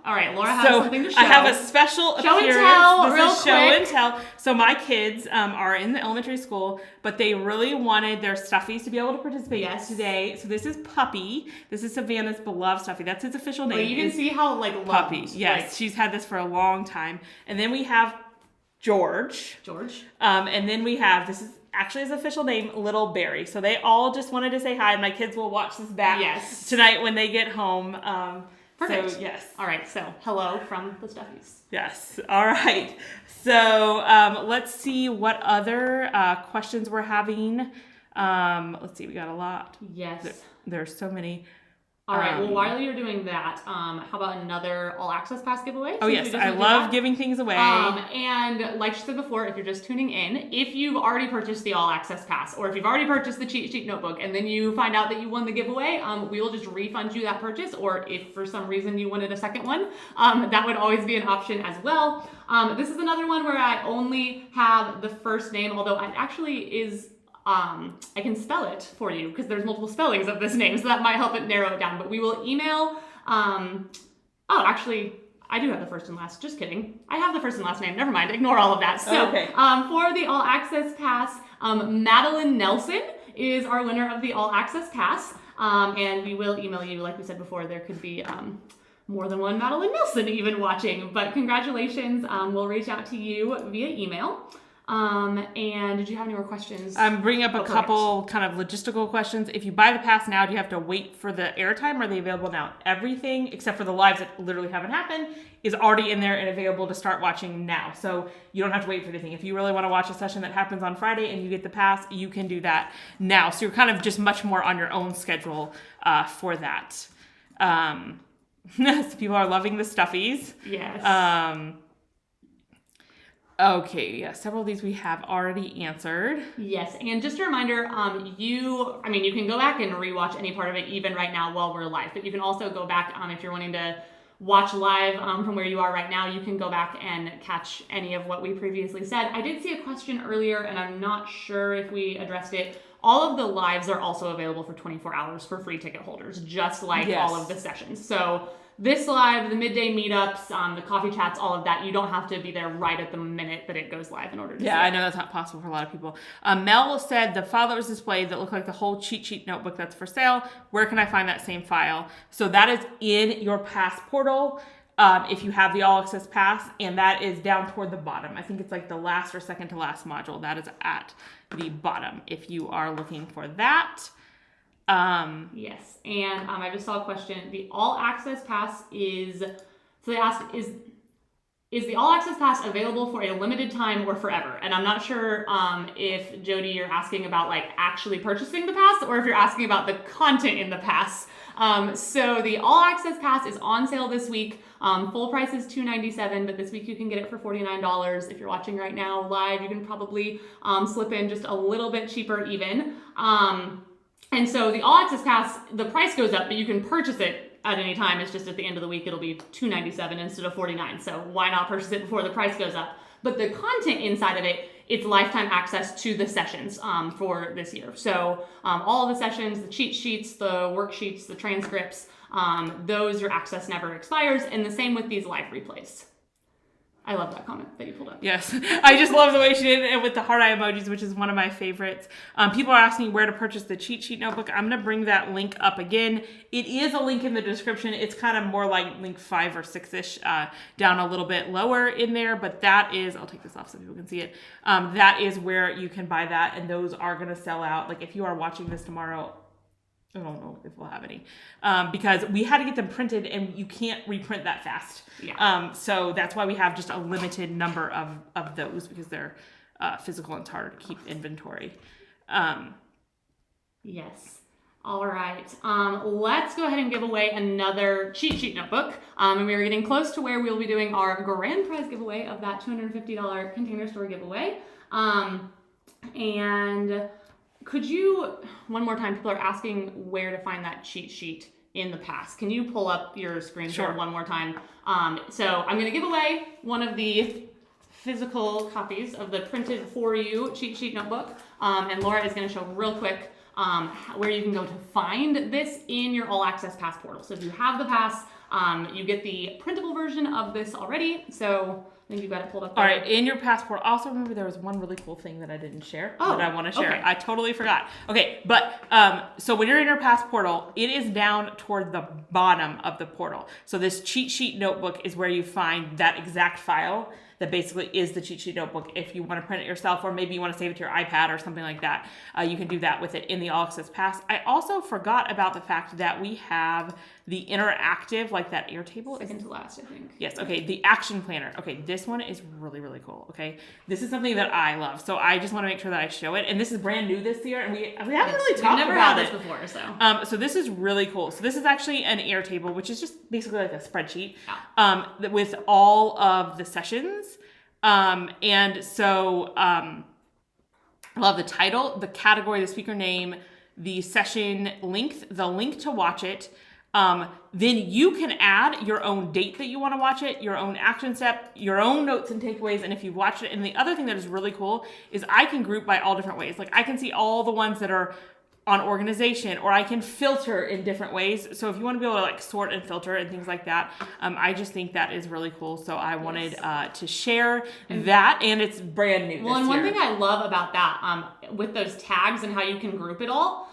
[SPEAKER 2] all right, Laura has something to show.
[SPEAKER 1] I have a special
[SPEAKER 2] show
[SPEAKER 1] appearance.
[SPEAKER 2] And tell,
[SPEAKER 1] this
[SPEAKER 2] real
[SPEAKER 1] is
[SPEAKER 2] quick.
[SPEAKER 1] Show and tell. So my kids are in the elementary school, but they really wanted their stuffies to be able to participate today. So this is Puppy. This is Savannah's beloved stuffy. That's his official name.
[SPEAKER 2] Well, you can see how
[SPEAKER 1] Puppy. Yes, she's had this for a long time. And then we have George. And then we have, this is actually his official name, Little Barry. So they all just wanted to say hi, and my kids will watch this back tonight when they get home.
[SPEAKER 2] Perfect.
[SPEAKER 1] So, yes.
[SPEAKER 2] All right. So, hello from the Stuffies.
[SPEAKER 1] Yes. All right. So, let's see what other questions we're having. Let's see. We got a lot.
[SPEAKER 2] Yes.
[SPEAKER 1] There's so many.
[SPEAKER 2] All right. Well, while you're doing that, how about another All Access Pass giveaway?
[SPEAKER 1] Oh, yes. I love giving things away.
[SPEAKER 2] And like she said before, if you're just tuning in, if you've already purchased the All Access Pass, or if you've already purchased the cheat sheet notebook, and then you find out that you won the giveaway, we will just refund you that purchase. Or if for some reason you wanted a second one, that would always be an option as well. This is another one where I only have the first name, although it actually is... I can spell it for you because there's multiple spellings of this name, so that might help it narrow it down. But we will email, actually, I do have the first and last. Just kidding. I have the first and last name. Never mind. Ignore all of that. So, for the All Access Pass, Madeline Nelson is our winner of the All Access Pass. And we will email you, like we said before, there could be more than one Madeline Nelson even watching. But congratulations. We'll reach out to you via email. And did you have any more questions?
[SPEAKER 1] I'm bringing up a couple kind of logistical questions. If you buy the pass now, do you have to wait for the airtime? Are they available now? Everything except for the lives that literally haven't happened is already in there and available to start watching now. So you don't have to wait for anything. If you really want to watch a session that happens on Friday and you get the pass, you can do that now. So you're kind of just much more on your own schedule for that. So people are loving the stuffies.
[SPEAKER 2] Yes.
[SPEAKER 1] Okay, yeah, several of these we have already answered.
[SPEAKER 2] Yes, and just a reminder, you can go back and rewatch any part of it even right now while we're live, but you can also go back if you're wanting to watch live from where you are right now, you can go back and catch any of what we previously said. I did see a question earlier, and I'm not sure if we addressed it. All of the lives are also available for 24 hours for free ticket holders, just like all of the sessions. So this live, the midday meetups, the coffee chats, all of that, you don't have to be there right at the minute that it goes live in order to see it.
[SPEAKER 1] I know that's not possible for a lot of people. Mel said the file that was displayed that looked like the whole cheat sheet notebook that's for sale. Where can I find that same file? So that is in your pass portal. If you have the all access pass, and that is down toward the bottom. I think it's like the last or second to last module. That is at the bottom if you are looking for that.
[SPEAKER 2] Yes, and I just saw a question. The all access pass is, so they asked, is the all access pass available for a limited time or forever? And I'm not sure if Jody, you're asking about like actually purchasing the pass, or if you're asking about the content in the pass. So the all access pass is on sale this week. Full price is $297, but this week you can get it for $49. If you're watching right now live, you can probably slip in just a little bit cheaper even. And so the all access pass, the price goes up, but you can purchase it at any time. It's just at the end of the week, it'll be $297 instead of $49. So why not purchase it before the price goes up? But the content inside of it, it's lifetime access to the sessions for this year. So all of the sessions, the cheat sheets, the worksheets, the transcripts, those, your access never expires. And the same with these live replays. I love that comment that you pulled up.
[SPEAKER 1] Yes, I just love the way she did it with the heart eye emojis, which is one of my favorites. People are asking where to purchase the cheat sheet notebook. I'm going to bring that link up again. It is a link in the description. It's kind of more like link 5 or 6-ish, down a little bit lower in there, but that is, I'll take this off so people can see it. That is where you can buy that, and those are going to sell out. Like if you are watching this tomorrow, I don't know if we'll have any, because we had to get them printed and you can't reprint that fast.
[SPEAKER 2] Yeah.
[SPEAKER 1] So that's why we have just a limited number of those, because they're physical and it's harder to keep inventory.
[SPEAKER 2] Yes. All right. Let's go ahead and give away another cheat sheet notebook. And we are getting close to where we'll be doing our grand prize giveaway of that $250 Container Store giveaway. And could you, one more time, people are asking where to find that cheat sheet in the past. Can you pull up your screen share one more time? So I'm going to give away one of the physical copies of the printed for you cheat sheet notebook. And Laura is going to show real quick where you can go to find this in your all access pass portal. So if you have the pass, you get the printable version of this already. So I think you got it pulled up there.
[SPEAKER 1] All right, in your passport. Also remember there was one really cool thing that I didn't share that I want to share.
[SPEAKER 2] Okay.
[SPEAKER 1] I totally forgot. Okay, but so when you're in your pass portal, it is down toward the bottom of the portal. So this cheat sheet notebook is where you find that exact file that basically is the cheat sheet notebook. If you want to print it yourself, or maybe you want to save it to your iPad or something like that, you can do that with it in the All Access Pass. I also forgot about the fact that we have the interactive, like that Airtable.
[SPEAKER 2] Second to last, I think.
[SPEAKER 1] Yes, okay, the action planner. Okay, this one is really, really cool, okay? This is something that I love, so I just want to make sure that I show it. And this is brand new this year, and we haven't really talked
[SPEAKER 2] never
[SPEAKER 1] about
[SPEAKER 2] had
[SPEAKER 1] it
[SPEAKER 2] this before, so.
[SPEAKER 1] So this is really cool. So this is actually an Airtable, which is just basically like a spreadsheet with all of the sessions. And so I love the title, the category, the speaker name, the session length, the link to watch it. Then you can add your own date that you want to watch it, your own action step, your own notes and takeaways, and if you've watched it. And the other thing that is really cool is I can group by all different ways. Like I can see all the ones that are on organization, or I can filter in different ways. So if you want to be able to like sort and filter and things like that, I just think that is really cool. So I wanted to share that, and it's brand new.
[SPEAKER 2] Well, and one thing I love about that, with those tags and how you can group it all,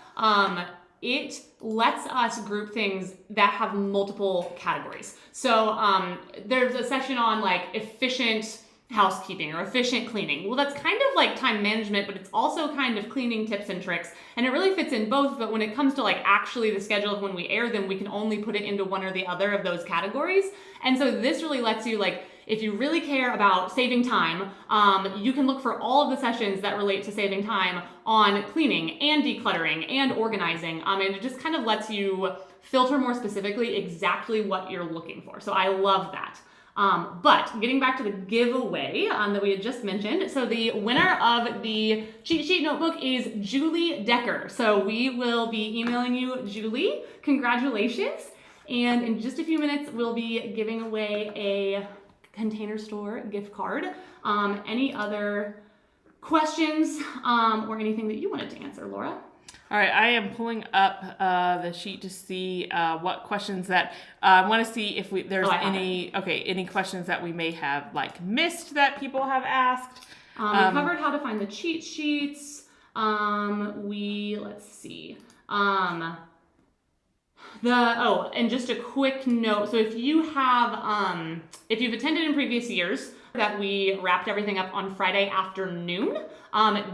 [SPEAKER 2] it lets us group things that have multiple categories. So there's a session on like efficient housekeeping or efficient cleaning. Well, that's kind of like time management, but it's also kind of cleaning tips and tricks. And it really fits in both. But when it comes to like actually the schedule of when we air them, we can only put it into one or the other of those categories. And so this really lets you like, if you really care about saving time, you can look for all of the sessions that relate to saving time on cleaning and decluttering and organizing. And it just kind of lets you filter more specifically exactly what you're looking for. So I love that. But getting back to the giveaway that we had just mentioned, so the winner of the cheat sheet notebook is Julie Decker. So we will be emailing you, Julie. Congratulations. And in just a few minutes, we'll be giving away a Container Store gift card. Any other questions or anything that you wanted to answer, Laura?
[SPEAKER 1] All right, I am pulling up the sheet to see what questions that I want to see if there's any questions that we may have like missed that people have asked.
[SPEAKER 2] We covered how to find the cheat sheets. Let's see. And just a quick note. So if you have, if you've attended in previous years, that we wrapped everything up on Friday afternoon.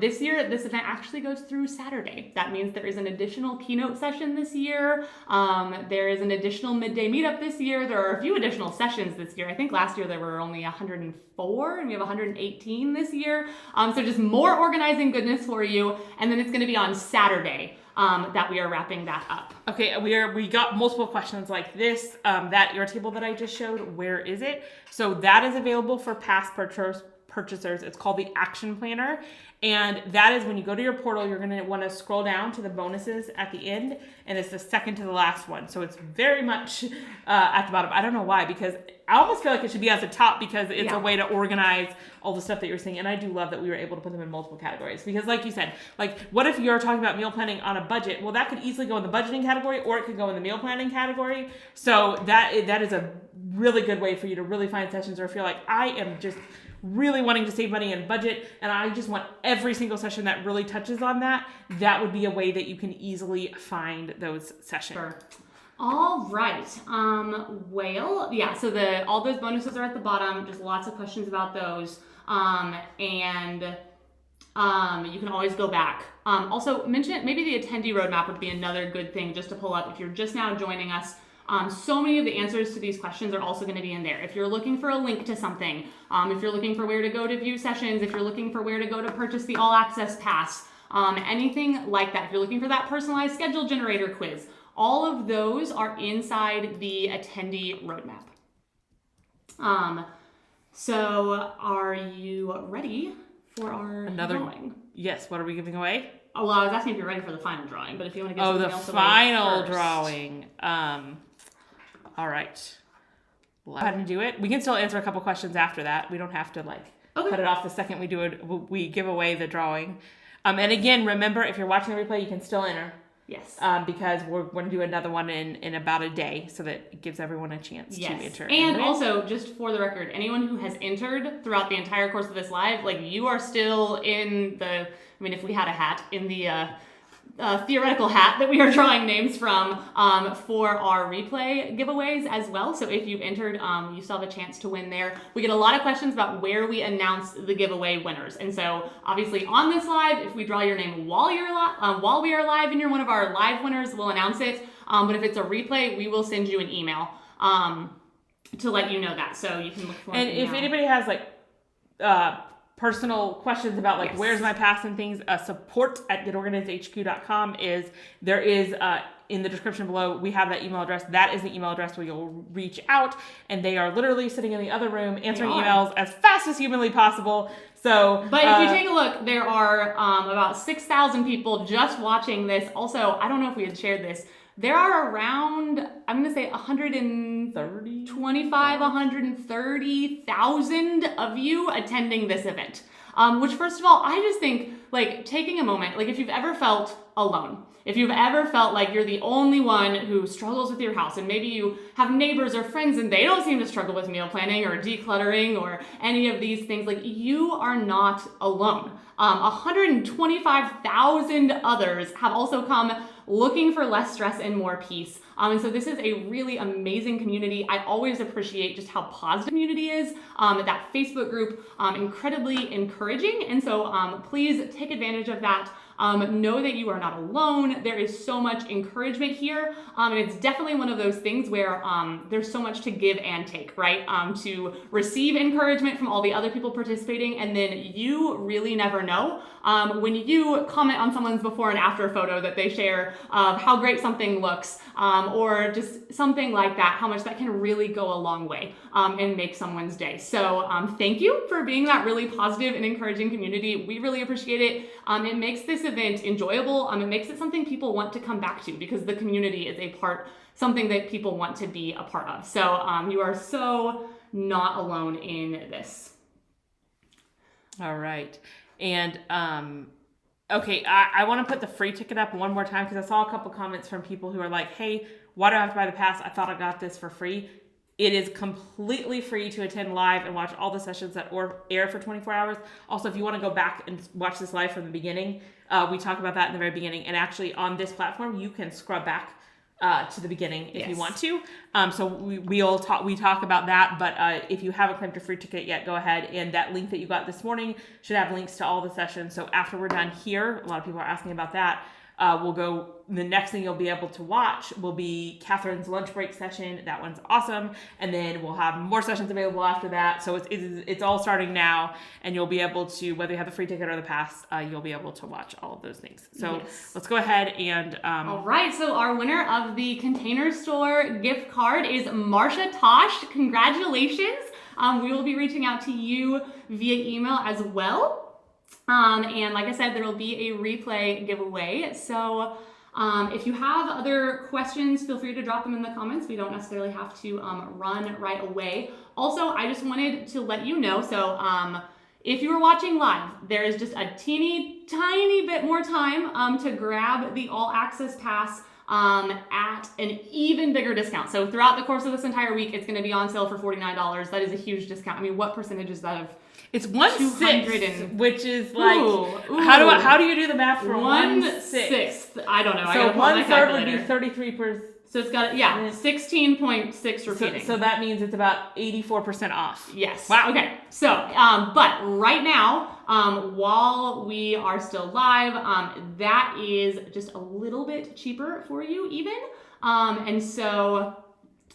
[SPEAKER 2] This year, this event actually goes through Saturday. That means there is an additional keynote session this year. There is an additional midday meetup this year. There are a few additional sessions this year. I think last year there were only 104 and we have 118 this year. So just more organizing goodness for you. And then it's going to be on Saturday that we are wrapping that up.
[SPEAKER 1] Okay, we got multiple questions like this. That Airtable that I just showed, where is it? So that is available for past purchasers. It's called the Action Planner. And that is when you go to your portal, you're going to want to scroll down to the bonuses at the end. And it's the second to the last one. So it's very much at the bottom. I don't know why, because I almost feel like it should be at the top because it's a way to organize all the stuff that you're seeing. And I do love that we were able to put them in multiple categories. Because like you said, like what if you're talking about meal planning on a budget? Well, that could easily go in the budgeting category or it could go in the meal planning category. So that is a really good way for you to really find sessions, or if you're like, I am just really wanting to save money and budget, and I just want every single session that really touches on that, that would be a way that you can easily find those sessions.
[SPEAKER 2] Sure. All right. So all those bonuses are at the bottom. Just lots of questions about those. And you can always go back. Also mention maybe the attendee roadmap would be another good thing just to pull up if you're just now joining us. So many of the answers to these questions are also going to be in there. If you're looking for a link to something, if you're looking for where to go to view sessions, if you're looking for where to go to purchase the all access pass, anything like that. If you're looking for that personalized schedule generator quiz, all of those are inside the attendee roadmap. So are you ready for our drawing?
[SPEAKER 1] Yes. What are we giving away?
[SPEAKER 2] Oh, well, I was asking if you're ready for the final drawing, but if you want to get something else
[SPEAKER 1] the final
[SPEAKER 2] away first.
[SPEAKER 1] drawing. All right. Go ahead and do it. We can still answer a couple questions after that. We don't have to cut it off the second we give away the drawing. And again, remember, if you're watching the replay, you can still enter.
[SPEAKER 2] Yes.
[SPEAKER 1] Because we're going to do another one in about a day, so that it gives everyone a chance to enter.
[SPEAKER 2] And also, just for the record, anyone who has entered throughout the entire course of this live, you are still in the, if we had a hat, in the theoretical hat that we are drawing names from for our replay giveaways as well. So if you've entered, you still have a chance to win there. We get a lot of questions about where we announce the giveaway winners. And so obviously on this live, if we draw your name while we are live and you're one of our live winners, we'll announce it. But if it's a replay, we will send you an email to let you know that. So you can look for it.
[SPEAKER 1] And if anybody has personal questions about where's my pass and things, support at getorganizedhq.com is in the description below. We have that email address. That is the email address where you'll reach out, and they are literally sitting in the other room answering emails as fast as humanly possible. So,
[SPEAKER 2] but if you take a look, there are about 6,000 people just watching this. Also, I don't know if we had shared this. There are around, I'm going to say 130,000 of you attending this event. Which, first of all, I just think, taking a moment, if you've ever felt alone, if you've ever felt like you're the only one who struggles with your house, and maybe you have neighbors or friends and they don't seem to struggle with meal planning or decluttering or any of these things, you are not alone. 125,000 others have also come looking for less stress and more peace. And so this is a really amazing community. I always appreciate just how positive the community is. That Facebook group, incredibly encouraging. And so please take advantage of that. know that you are not alone. There is so much encouragement here. And it's definitely one of those things where there's so much to give and take, right? To receive encouragement from all the other people participating, and then you really never know when you comment on someone's before and after photo that they share of how great something looks, or just something like that, how much that can really go a long way and make someone's day. So thank you for being that really positive and encouraging community. We really appreciate it. It makes this event enjoyable. It makes it something people want to come back to because the community is something that people want to be a part of. So you are so not alone in this.
[SPEAKER 1] All right. And okay, I want to put the free ticket up one more time because I saw a couple comments from people who are like, hey, why do I have to buy the pass? I thought I got this for free. It is completely free to attend live and watch all the sessions that air for 24 hours. Also, if you want to go back and watch this live from the beginning, we talk about that in the very beginning. And actually on this platform, you can scrub back to the beginning if you want to. So we talk about that, but if you haven't claimed your free ticket yet, go ahead, and that link that you got this morning should have links to all the sessions. So after we're done here, a lot of people are asking about that. The next thing you'll be able to watch will be Catherine's lunch break session. That one's awesome. And then we'll have more sessions available after that. So it's all starting now, and you'll be able to, whether you have the free ticket or the pass, you'll be able to watch all of those things. So let's go ahead and...
[SPEAKER 2] all right, so our winner of the Container Store gift card is Marsha Tosh. Congratulations. We will be reaching out to you via email as well. And like I said, there will be a replay giveaway. So if you have other questions, feel free to drop them in the comments. We don't necessarily have to run right away. Also, I just wanted to let you know, so if you were watching live, there is just a teeny tiny bit more time to grab the All Access Pass at an even bigger discount. So throughout the course of this entire week, it's going to be on sale for $49. That is a huge discount. I mean, what percentage is that of?
[SPEAKER 1] It's 1/6, which is like,
[SPEAKER 2] ooh.
[SPEAKER 1] How do you do the math for
[SPEAKER 2] 1/6? I don't know.
[SPEAKER 1] So 1/3 would be 33%.
[SPEAKER 2] So it's got 16.6 repeating.
[SPEAKER 1] So that means it's about 84% off.
[SPEAKER 2] Yes.
[SPEAKER 1] Wow.
[SPEAKER 2] Okay. So, but right now, while we are still live, that is just a little bit cheaper for you even. And so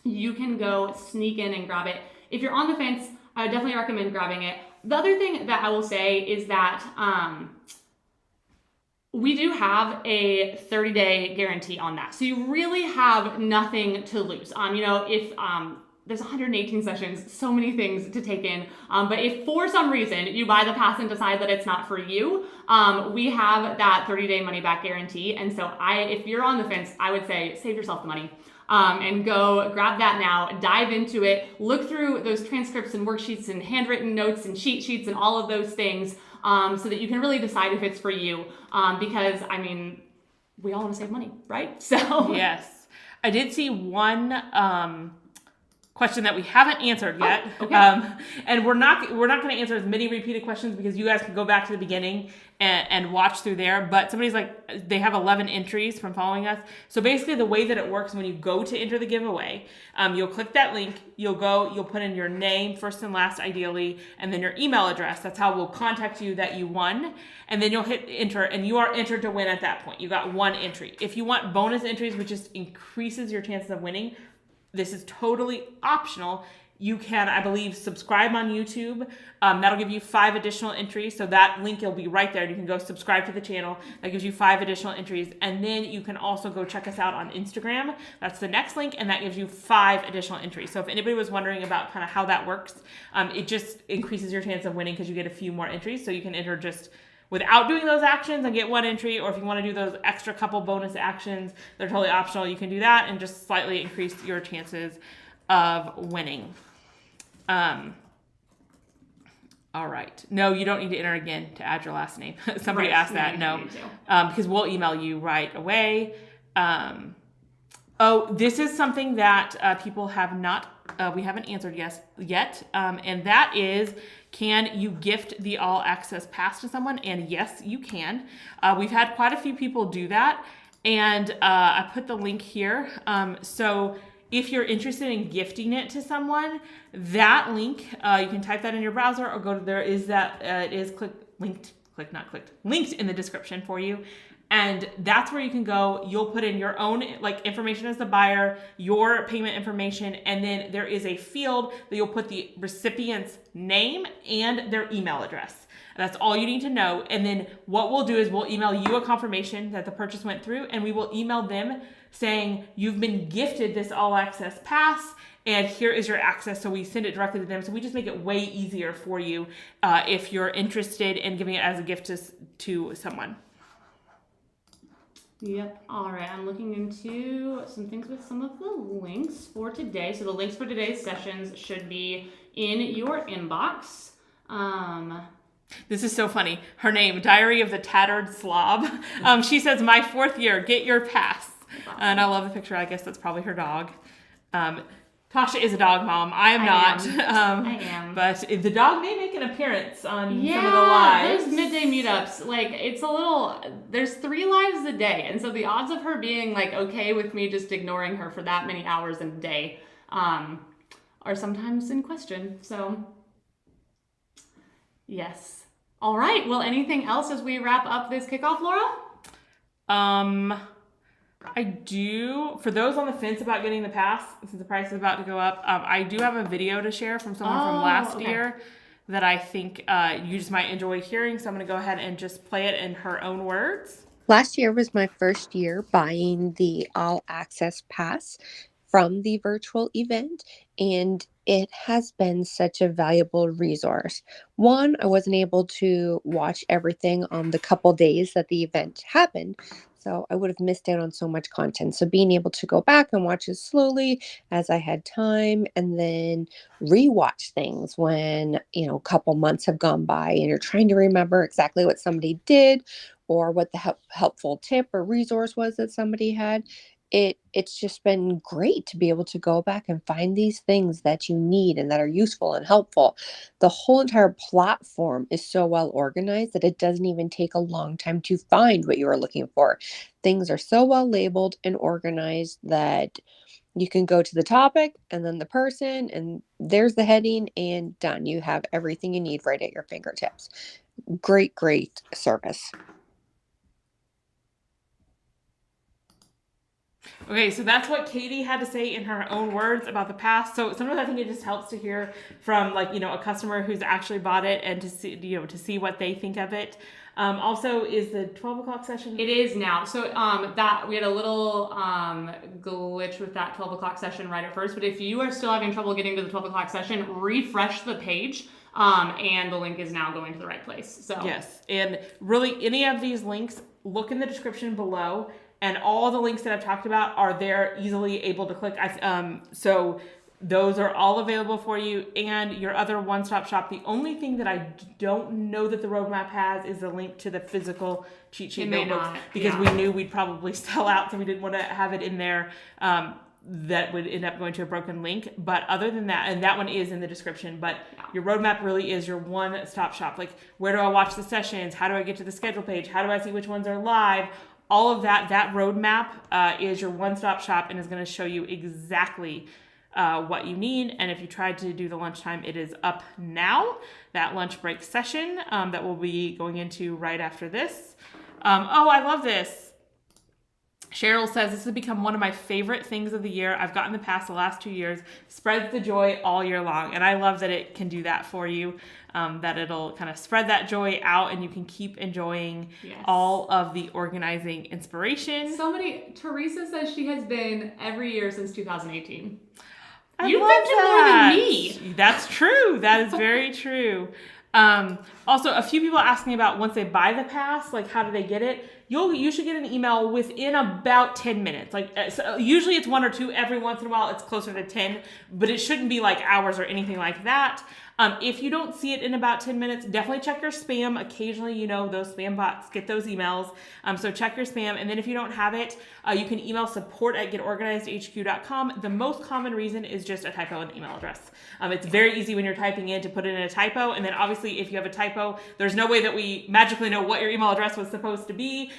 [SPEAKER 2] you can go sneak in and grab it. If you're on the fence, I would definitely recommend grabbing it. The other thing that I will say is that we do have a 30-day guarantee on that. So you really have nothing to lose. If there's 118 sessions, so many things to take in. But if for some reason you buy the pass and decide that it's not for you, we have that 30-day money-back guarantee. And so if you're on the fence, I would say save yourself the money. And go grab that now, dive into it, look through those transcripts and worksheets and handwritten notes and cheat sheets and all of those things so that you can really decide if it's for you. Because, I mean, we all want to save money, right? So
[SPEAKER 1] yes. I did see one question that we haven't answered yet.
[SPEAKER 2] Oh, okay.
[SPEAKER 1] And we're not going to answer as many repeated questions because you guys can go back to the beginning and watch through there. But somebody's like, they have 11 entries from following us. So basically the way that it works when you go to enter the giveaway, you'll click that link, you'll put in your name, first and last ideally, and then your email address. That's how we'll contact you that you won. And then you'll hit enter, and you are entered to win at that point. You got one entry. If you want bonus entries, which just increases your chances of winning, this is totally optional. You can, I believe, subscribe on YouTube. That'll give you 5 additional entries. So that link will be right there. You can go subscribe to the channel. That gives you 5 additional entries. And then you can also go check us out on Instagram. That's the next link. And that gives you 5 additional entries. So if anybody was wondering about kind of how that works, it just increases your chance of winning because you get a few more entries. So you can enter just without doing those actions and get 1 entry, or if you want to do those extra couple bonus actions, they're totally optional. You can do that and just slightly increase your chances of winning. All right. No, you don't need to enter again to add your last name. Somebody asked that. No, because we'll email you right away. This is something that people have not, we haven't answered yet. And that is, can you gift the All Access Pass to someone? And yes, you can. We've had quite a few people do that. And I put the link here. So if you're interested in gifting it to someone, that link, you can type that in your browser or go to, it is linked in the description for you. And that's where you can go. You'll put in your own information as the buyer, your payment information, and then there is a field that you'll put the recipient's name and their email address. That's all you need to know. And then what we'll do is we'll email you a confirmation that the purchase went through, and we will email them saying you've been gifted this all access pass and here is your access. So we send it directly to them. So we just make it way easier for you if you're interested in giving it as a gift to someone.
[SPEAKER 2] Yep. All right. I'm looking into some things with some of the links for today. So the links for today's sessions should be in your inbox.
[SPEAKER 1] This is so funny. Her name, Diary of the Tattered Slob. She says, my 4th year, get your pass. Awesome. And I love the picture. I guess that's probably her dog. Tasha is a dog mom. I am not.
[SPEAKER 2] I am.
[SPEAKER 1] But the dog may make an appearance on some of the lives.
[SPEAKER 2] Those midday meetups, like there's 3 lives a day. And so the odds of her being like okay with me just ignoring her for that many hours in a day are sometimes in question. So yes. All right. Well, anything else as we wrap up this kickoff, Laura?
[SPEAKER 1] I do, for those on the fence about getting the pass, since the price is about to go up, I do have a video to share from someone from last year that I think you just might enjoy hearing. So I'm going to go ahead and just play it in her own words.
[SPEAKER 3] Last year was my first year buying the All Access Pass from the virtual event, and it has been such a valuable resource. One, I wasn't able to watch everything on the couple days that the event happened, so I would have missed out on so much content. So being able to go back and watch it slowly as I had time, and then rewatch things when, a couple months have gone by and you're trying to remember exactly what somebody did or what the helpful tip or resource was that somebody had. It's just been great to be able to go back and find these things that you need and that are useful and helpful. The whole entire platform is so well organized that it doesn't even take a long time to find what you are looking for. Things are so well labeled and organized that you can go to the topic and then the person, and there's the heading, and done. You have everything you need right at your fingertips. Great service.
[SPEAKER 1] Okay, so that's what Katie had to say in her own words about the pass. So sometimes I think it just helps to hear from a customer who's actually bought it and to see what they think of it. Also, is the 12 o'clock session?
[SPEAKER 2] It is now. So that we had a little glitch with that 12 o'clock session right at first. But if you are still having trouble getting to the 12 o'clock session, refresh the page. And the link is now going to the right place. So
[SPEAKER 1] yes, and really any of these links, look in the description below. And all the links that I've talked about are there, easily able to click. So those are all available for you, and your other one-stop shop. The only thing that I don't know that the roadmap has is the link to the physical cheat sheet notebooks, because we knew we'd probably sell out, so we didn't want to have it in there. That would end up going to a broken link. But other than that, and that one is in the description, but your roadmap really is your one-stop shop. Like, where do I watch the sessions? How do I get to the schedule page? How do I see which ones are live? All of that roadmap is your one-stop shop and is going to show you exactly what you need. And if you tried to do the lunchtime, it is up now, that lunch break session that we'll be going into right after this. I love this. Cheryl says, this has become one of my favorite things of the year. I've gotten the pass the last 2 years. Spreads the joy all year long. And I love that it can do that for you, that it'll kind of spread that joy out and you can keep enjoying all of the organizing inspiration.
[SPEAKER 2] Teresa says she has been every year since 2018.
[SPEAKER 1] You've been to more than me. That's true. That is very true. Also, a few people asking about once they buy the pass, like how do they get it? You should get an email within about 10 minutes. So usually it's 1 or 2. Every once in a while it's closer to 10, but it shouldn't be like hours or anything like that. If you don't see it in about 10 minutes, definitely check your spam. Occasionally, those spam bots get those emails. So check your spam. And then if you don't have it, you can email support@getorganizedhq.com. The most common reason is just a typo in the email address. It's very easy when you're typing in to put in a typo. And then obviously if you have a typo, there's no way that we magically know what your email address was supposed to be.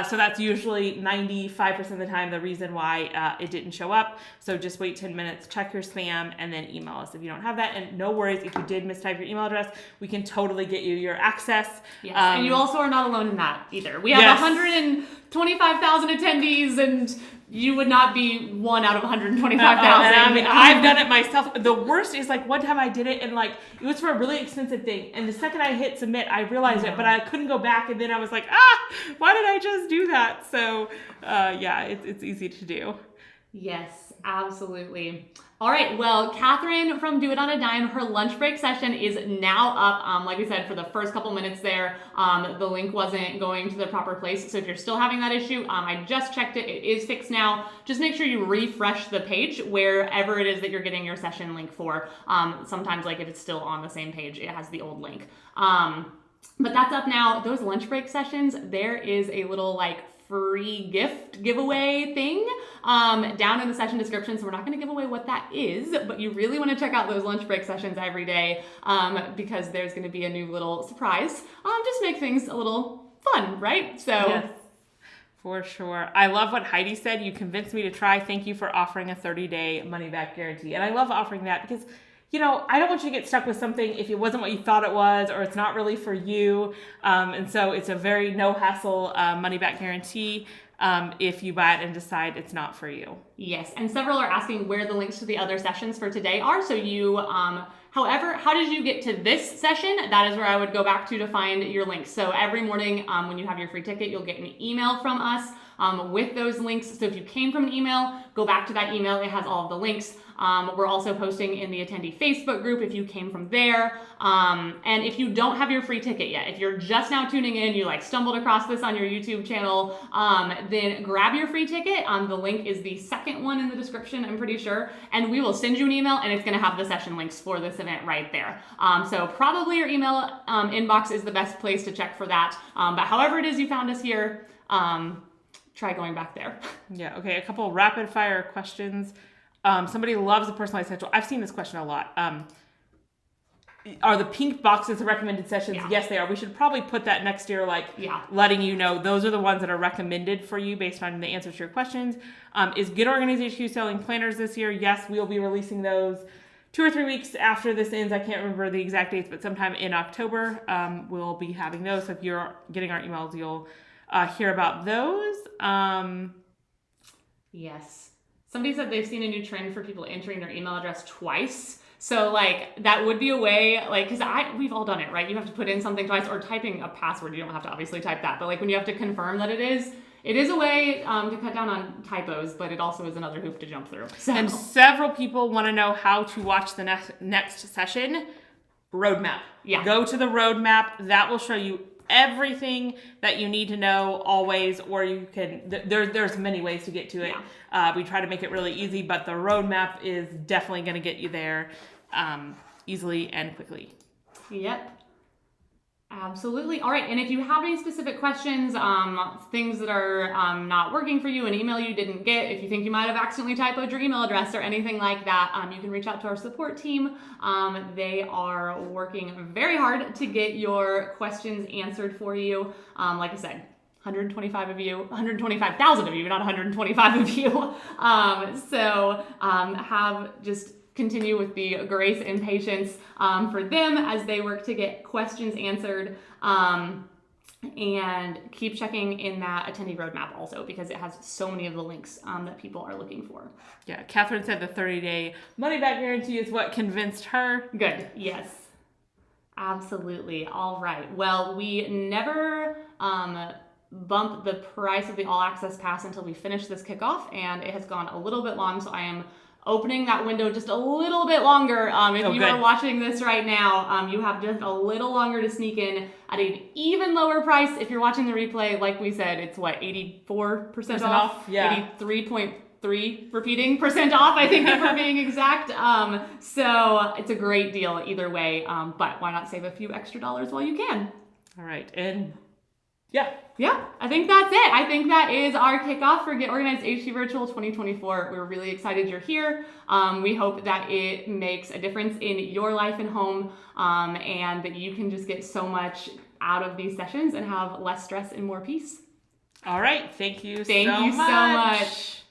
[SPEAKER 1] So that's usually 95% of the time the reason why it didn't show up. So just wait 10 minutes, check your spam, and then email us if you don't have that. And no worries, if you did mistype your email address, we can totally get you your access.
[SPEAKER 2] Yes, and you also are not alone in that either. We have 125,000 attendees, and you would not be one out of 125,000.
[SPEAKER 1] I mean, I've done it myself. The worst is like one time I did it and like it was for a really expensive thing. And the second I hit submit, I realized it, but I couldn't go back. And then I was like, why did I just do that? So it's easy to do.
[SPEAKER 2] Yes, absolutely. All right, well, Catherine from Do It on a Dime, her lunch break session is now up. Like we said, for the first couple minutes there, the link wasn't going to the proper place. So if you're still having that issue, I just checked it. It is fixed now. Just make sure you refresh the page wherever it is that you're getting your session link for. Sometimes, like if it's still on the same page, it has the old link. But that's up now. Those lunch break sessions, there is a little like free gift giveaway thing down in the session description. So we're not going to give away what that is, but you really want to check out those lunch break sessions every day because there's going to be a new little surprise. Just make things a little fun, right? So
[SPEAKER 1] yes, for sure. I love what Heidi said. You convinced me to try. Thank you for offering a 30-day money-back guarantee. And I love offering that because I don't want you to get stuck with something if it wasn't what you thought it was or it's not really for you. And so it's a very no-hassle money-back guarantee if you buy it and decide it's not for you.
[SPEAKER 2] Yes, and several are asking where the links to the other sessions for today are. So you, however, how did you get to this session? That is where I would go back to find your links. So every morning when you have your free ticket, you'll get an email from us with those links. So if you came from an email, go back to that email. It has all of the links. We're also posting in the attendee Facebook group if you came from there. And if you don't have your free ticket yet, if you're just now tuning in, you like stumbled across this on your YouTube channel, then grab your free ticket. The link is the second one in the description, I'm pretty sure. And we will send you an email and it's going to have the session links for this event right there. So probably your email inbox is the best place to check for that. But however it is you found us here, try going back there.
[SPEAKER 1] Yeah. Okay. A couple rapid fire questions. Somebody loves a personalized schedule. I've seen this question a lot. Are the pink boxes the recommended sessions?
[SPEAKER 2] Yeah.
[SPEAKER 1] Yes, they are. We should probably put that next year, letting you know those are the ones that are recommended for you based on the answers to your questions. Is Get Organized HQ selling planners this year? Yes, we'll be releasing those 2 or 3 weeks after this ends. I can't remember the exact dates, but sometime in October, we'll be having those. So if you're getting our emails, you'll hear about those.
[SPEAKER 2] Yes. Somebody said they've seen a new trend for people entering their email address twice. So that would be a way, because we've all done it, right? You have to put in something twice, or typing a password. You don't have to obviously type that, but when you have to confirm that it is a way to cut down on typos, but it also is another hoop to jump through. So.
[SPEAKER 1] And several people want to know how to watch the next session. Roadmap.
[SPEAKER 2] Yeah.
[SPEAKER 1] Go to the roadmap. That will show you everything that you need to know always, or you can, there's many ways to get to it. Yeah. We try to make it really easy, but the roadmap is definitely going to get you there easily and quickly.
[SPEAKER 2] Yep. Absolutely. All right. And if you have any specific questions, things that are not working for you, an email you didn't get, if you think you might have accidentally typoed your email address or anything like that, you can reach out to our support team. They are working very hard to get your questions answered for you. Like I said, 125,000 of you, not 125 of you. Continue with the grace and patience for them as they work to get questions answered, and keep checking in that attendee roadmap also, because it has so many of the links that people are looking for.
[SPEAKER 1] Yeah, Catherine said the 30-day money-back guarantee is what convinced her.
[SPEAKER 2] Good, yes. Absolutely. All right. Well, we never bump the price of the All Access Pass until we finish this kickoff, and it has gone a little bit long, so I am opening that window just a little bit longer. If you are watching this right now, you have just a little longer to sneak in at an even lower price. If you're watching the replay, like we said, it's 84% off?
[SPEAKER 1] Yeah.
[SPEAKER 2] 83.3 repeating percent off, I think, if we're being exact. So it's a great deal either way, but why not save a few extra dollars while you can?
[SPEAKER 1] All right. And
[SPEAKER 2] yeah, I think that's it. I think that is our kickoff for Get Organized HQ Virtual 2024. We're really excited you're here. We hope that it makes a difference in your life and home, and that you can just get so much out of these sessions and have less stress and more peace.
[SPEAKER 1] All right. Thank you
[SPEAKER 2] Thank
[SPEAKER 1] so
[SPEAKER 2] you so
[SPEAKER 1] much.
[SPEAKER 2] much.